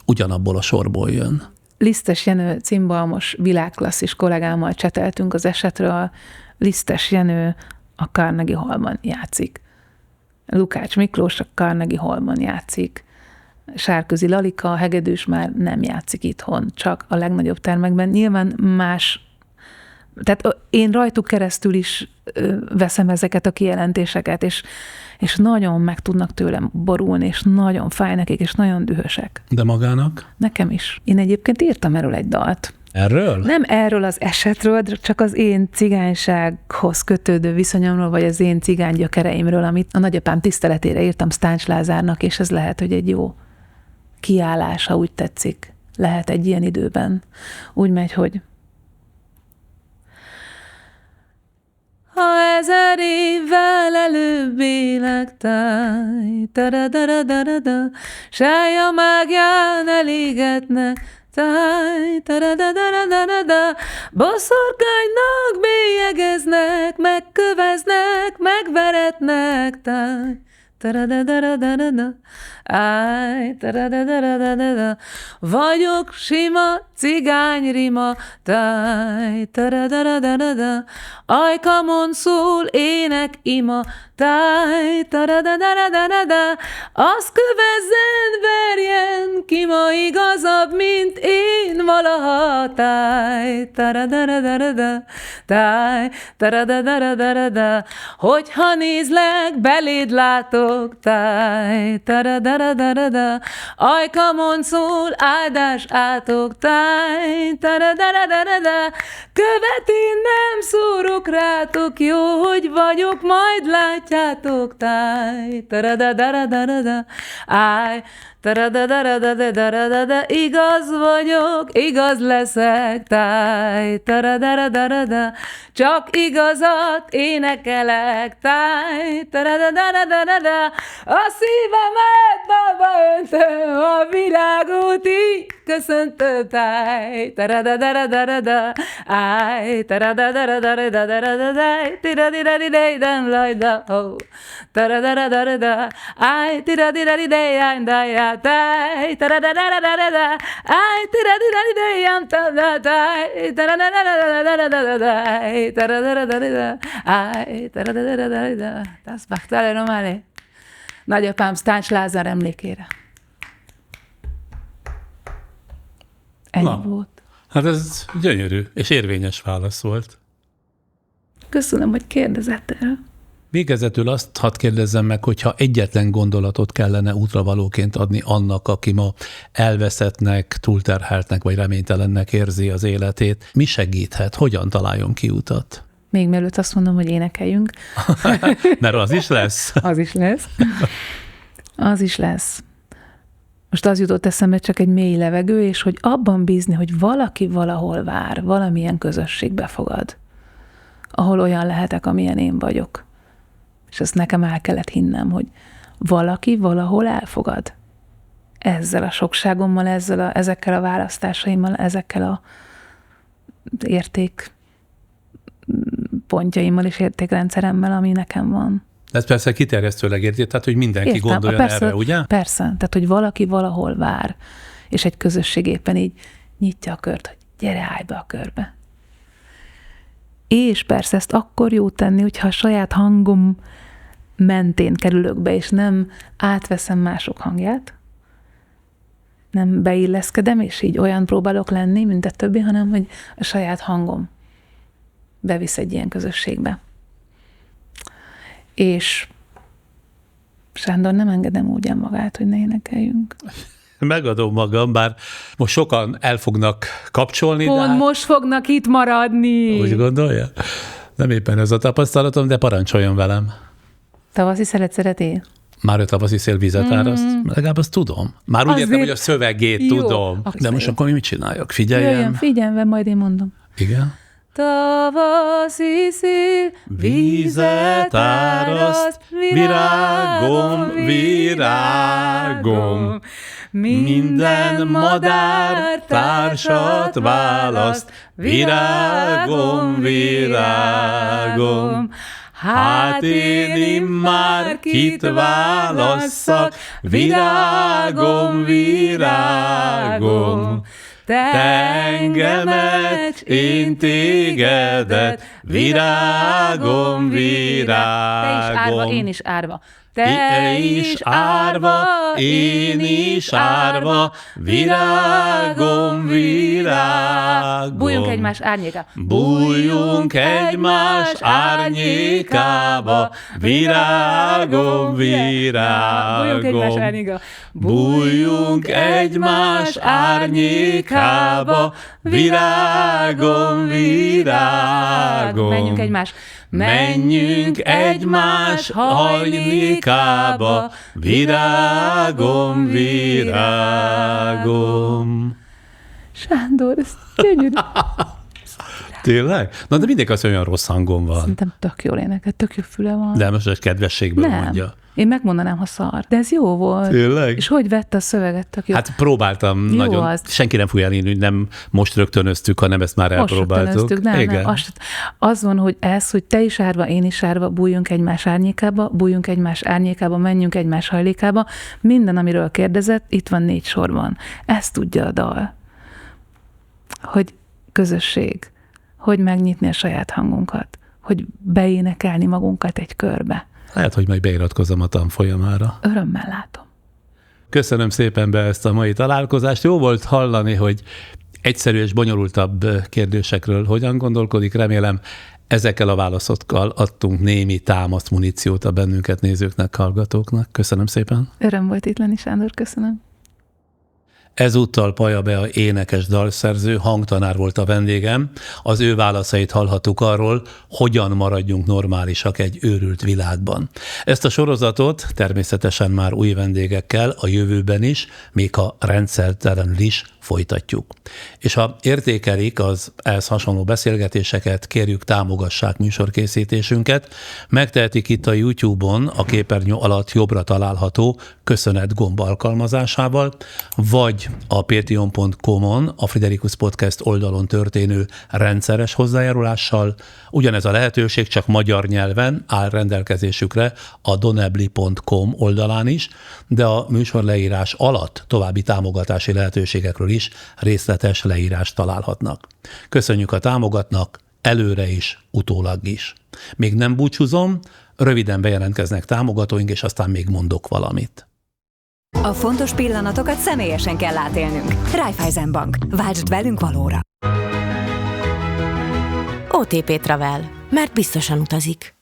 ugyanabból a sorból jön. Lisztes Jenő címbalmos világklasszis kollégámmal cseteltünk az esetről. Lisztes Jenő a Carnegie Hallban játszik. Lukács Miklós a Carnegie Hallban játszik. Sárközi Lalika, a hegedűs már nem játszik itthon, csak a legnagyobb termekben. Nyilván más, tehát én rajtuk keresztül is veszem ezeket a kijelentéseket, és nagyon meg tudnak tőlem borulni, és nagyon fáj nekik, és nagyon dühösek. De magának? Nekem is. Én egyébként írtam erről egy dalt. Erről? Nem erről az esetről, csak az én cigánysághoz kötődő viszonyomról, vagy az én cigány gyökereimről, amit a nagyapám tiszteletére írtam Stáncs Lázárnak, és ez lehet, hogy egy jó kiállás, ha úgy tetszik. Lehet egy ilyen időben. Úgy megy, hogy ha 1000 évvel előbb élek táj, taradaradarada, sája mágján elégetnek, táj, taradaradarada, boszorkánynak bélyegeznek, megköveznek, megveretnek, táj, taradaradarada, áj, taradaradarada, vagyok sima cigányrima, táj, taradaradarada, ajkamon szól ének ima, táj, taradaradarada, azt kövezzen, verjen, ki ma igazabb, mint én valaha, táj, taradaradarada, táj, taradaradarada, hogyha nézlek, beléd látok, táj, taradaradarada, ajkamon szól, áldás átok, táj, taradaradarada, követ én nem szórok rátok, jó, hogy vagyok, majd látjátok, táj, taradaradarada, áj, taradaradarada, igaz vagyok, igaz leszek, táj, taradaradarada, csak igazat énekelek, táj, taradaradarada, a szívemet dalba öntöm, a világot így köszöntöm, táj, taradaradarada, áj, taradaradarada, tiradiraridejden lajda, ho, taradaradarada, áj, tiradiraridejden lajda, táj, taradaradarada, áj, tiradiraridejden táj, taradaradarada, taradaradarada, áj, taradaradarada, das bachtale romale. Nagyapám Stáncs Lázár emlékére. Ennyi volt. Hát ez gyönyörű és érvényes válasz volt. Köszönöm, hogy kérdezett el. Végezetül azt hadd kérdezzem meg, hogyha egyetlen gondolatot kellene útravalóként adni annak, aki ma elveszettnek, túlterheltnek vagy reménytelennek érzi az életét, mi segíthet? Hogyan találjon kiutat? Még mielőtt azt mondom, hogy énekeljünk. Mert az is lesz. Az is lesz. Az is lesz. Most az jutott eszembe, csak egy mély levegő, és hogy abban bízni, hogy valaki valahol vár, valamilyen közösség befogad. ahol olyan lehetek, amilyen én vagyok. És ezt nekem el kellett hinnem, hogy valaki valahol elfogad. Ezzel a sokságommal, ezekkel a választásaimmal, ezekkel a értékpontjaimmal és értékrendszeremmel, ami nekem van. Ez persze kiterjesztőleg érti, tehát hogy mindenki Értem, gondoljon persze, erre, ugye? Persze, tehát hogy valaki valahol vár, és egy közösség éppen így nyitja a kört, hogy gyere, állj be a körbe. És persze ezt akkor jó tenni, hogyha a saját hangom mentén kerülök be, és nem átveszem mások hangját, nem beilleszkedem, és így olyan próbálok lenni, mint a többi, hanem hogy a saját hangom bevisz egy ilyen közösségbe. És Sándor, nem engedem úgy el magát, hogy ne énekeljünk. Megadom magam, bár most sokan el fognak kapcsolni. Pont most fognak itt maradni. Úgy gondolja? Nem éppen ez a tapasztalatom, de parancsoljon velem. Tavaszi szeretél? Már a tavaszi szél vizet áraszt? Legalább azt tudom. Már úgy értem, hogy a szövegét jó, tudom. De most akkor mit csináljak? Figyeljem? Jöjjön, figyelve, majd én mondom. Igen? Tavaszi szél vizet áraszt, virágom, virágom. Minden madár társat választ, virágom, virágom. Hát én immár kit válasszak, virágom, virágom. Te engemet, én tégedet, virágom, virágom. Te is árva, én is árva. Te is árva, én is árva, virágom, virágom. Bújjunk egymás árnyékába. Bújjunk egymás árnyékába, virágom, virágom. Bújjunk egymás árnyékába, virágom, virágom. Menjünk egymás. Menjünk egymás hajlékába, virágom, virágom. Sándor, ez gyönyörű. Tényleg? Na de mindig az olyan rossz hangom van. Szerintem tök jól énekel, tök jó füle van. De most egy kedvességből Nem. mondja. Én megmondanám, ha szar. De ez jó volt. Tényleg? És hogy vette a szöveget, tök jó. Hát próbáltam Jó nagyon. az. Senki nem fogja elhinni, hogy nem most rögtönöztük, hanem ezt már elpróbáltuk. Nem. Az van, hogy hogy te is árva, én is árva, bújjunk egymás árnyékába, menjünk egymás hajlékába. Minden, amiről kérdezett, itt van 4 sorban. Ezt tudja a dal. Hogy közösség, hogy megnyitni a saját hangunkat, hogy beénekelni magunkat egy körbe. Lehet, hogy majd beiratkozom a tanfolyamára. Örömmel látom. Köszönöm szépen be ezt a mai találkozást. Jó volt hallani, hogy egyszerű és bonyolultabb kérdésekről hogyan gondolkodik. Remélem, ezekkel a válaszokkal adtunk némi támaszt, muníciót a bennünket nézőknek, hallgatóknak. Köszönöm szépen. Öröm volt itt lenni, Sándor, köszönöm. Ezúttal Paja Bea énekes dalszerző, hangtanár volt a vendégem. Az ő válaszait hallhattuk arról, hogyan maradjunk normálisak egy őrült világban. Ezt a sorozatot természetesen már új vendégekkel a jövőben is, még ha rendszertelenül is folytatjuk. És ha értékelik az ehhez hasonló beszélgetéseket, kérjük, támogassák műsorkészítésünket. Megtehetik itt a YouTube-on a képernyő alatt jobbra található köszönet gomb alkalmazásával, vagy a patreon.com-on a Friderikus Podcast oldalon történő rendszeres hozzájárulással. Ugyanez a lehetőség csak magyar nyelven áll rendelkezésükre a donebly.com oldalán is, de a műsor leírás alatt további támogatási lehetőségekről is részletes leírást találhatnak. Köszönjük, a támogatnak, előre is, utólag is. Még nem búcsúzom, röviden bejelentkeznek támogatóink, és aztán még mondok valamit. A fontos pillanatokat személyesen kell átélnünk. Raiffeisenbank. Váltsd velünk valóra. OTP Travel. Mert biztosan utazik.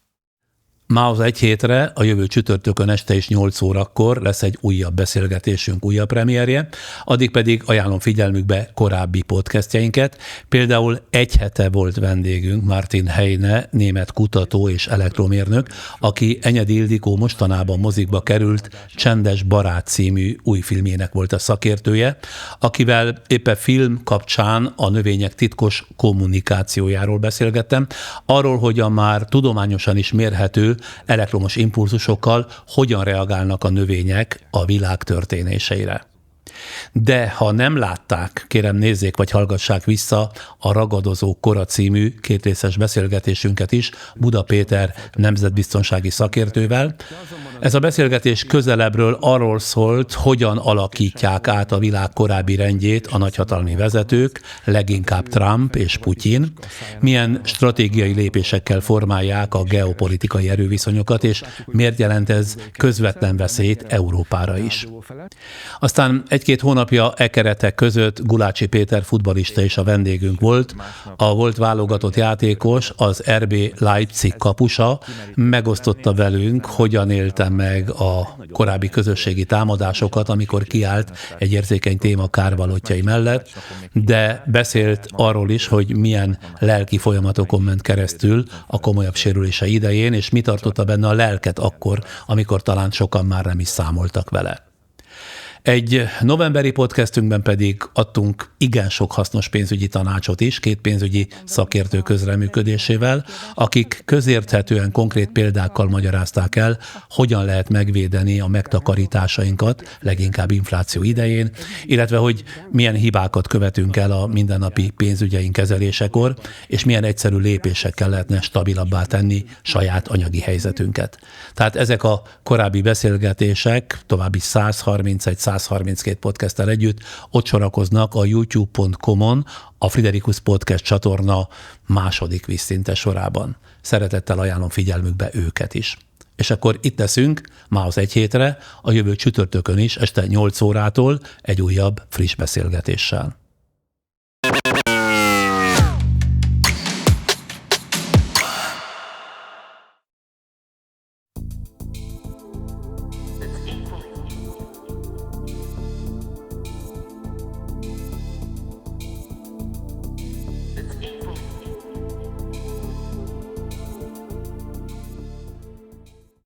Mához egy hétre, a jövő csütörtökön este is 8 órakor lesz egy újabb beszélgetésünk, újabb premierje, addig pedig ajánlom figyelmükbe korábbi podcastjainket. Például egy hete volt vendégünk Martin Heine, német kutató és elektromérnök, aki Enyedi Ildikó mostanában mozikba került Csendes barát című új filmjének volt a szakértője, akivel éppen film kapcsán a növények titkos kommunikációjáról beszélgettem, arról, hogy a már tudományosan is mérhető elektromos impulzusokkal hogyan reagálnak a növények a világ történéseire. De ha nem látták, kérem nézzék vagy hallgassák vissza a Ragadozó kora című kétrészes beszélgetésünket is Buda Péter nemzetbiztonsági szakértővel. Ez a beszélgetés közelebbről arról szólt, hogyan alakítják át a világ korábbi rendjét a nagyhatalmi vezetők, leginkább Trump és Putyin, milyen stratégiai lépésekkel formálják a geopolitikai erőviszonyokat, és miért jelent ez közvetlen veszélyt Európára is. Aztán egy-két hónapja keretek között Gulácsi Péter futballista is a vendégünk volt. A volt válogatott játékos, az RB Leipzig kapusa megosztotta velünk, hogyan élte meg a korábbi közösségi támadásokat, amikor kiállt egy érzékeny téma kárvalótjai mellett, de beszélt arról is, hogy milyen lelki folyamatokon ment keresztül a komolyabb sérülése idején, és mi tartotta benne a lelket akkor, amikor talán sokan már nem is számoltak vele. Egy novemberi podcastünkben pedig adtunk igen sok hasznos pénzügyi tanácsot is, 2 pénzügyi szakértő közreműködésével, akik közérthetően konkrét példákkal magyarázták el, hogyan lehet megvédeni a megtakarításainkat, leginkább infláció idején, illetve hogy milyen hibákat követünk el a mindennapi pénzügyeink kezelésekor, és milyen egyszerű lépésekkel lehetne stabilabbá tenni saját anyagi helyzetünket. Tehát ezek a korábbi beszélgetések, további 132 podcasttel együtt ott sorakoznak a youtube.com-on a Friderikus Podcast csatorna második vízszinte sorában. Szeretettel ajánlom figyelmükbe őket is. És akkor itt leszünk mához egy hétre, a jövő csütörtökön is este 8 órától egy újabb friss beszélgetéssel.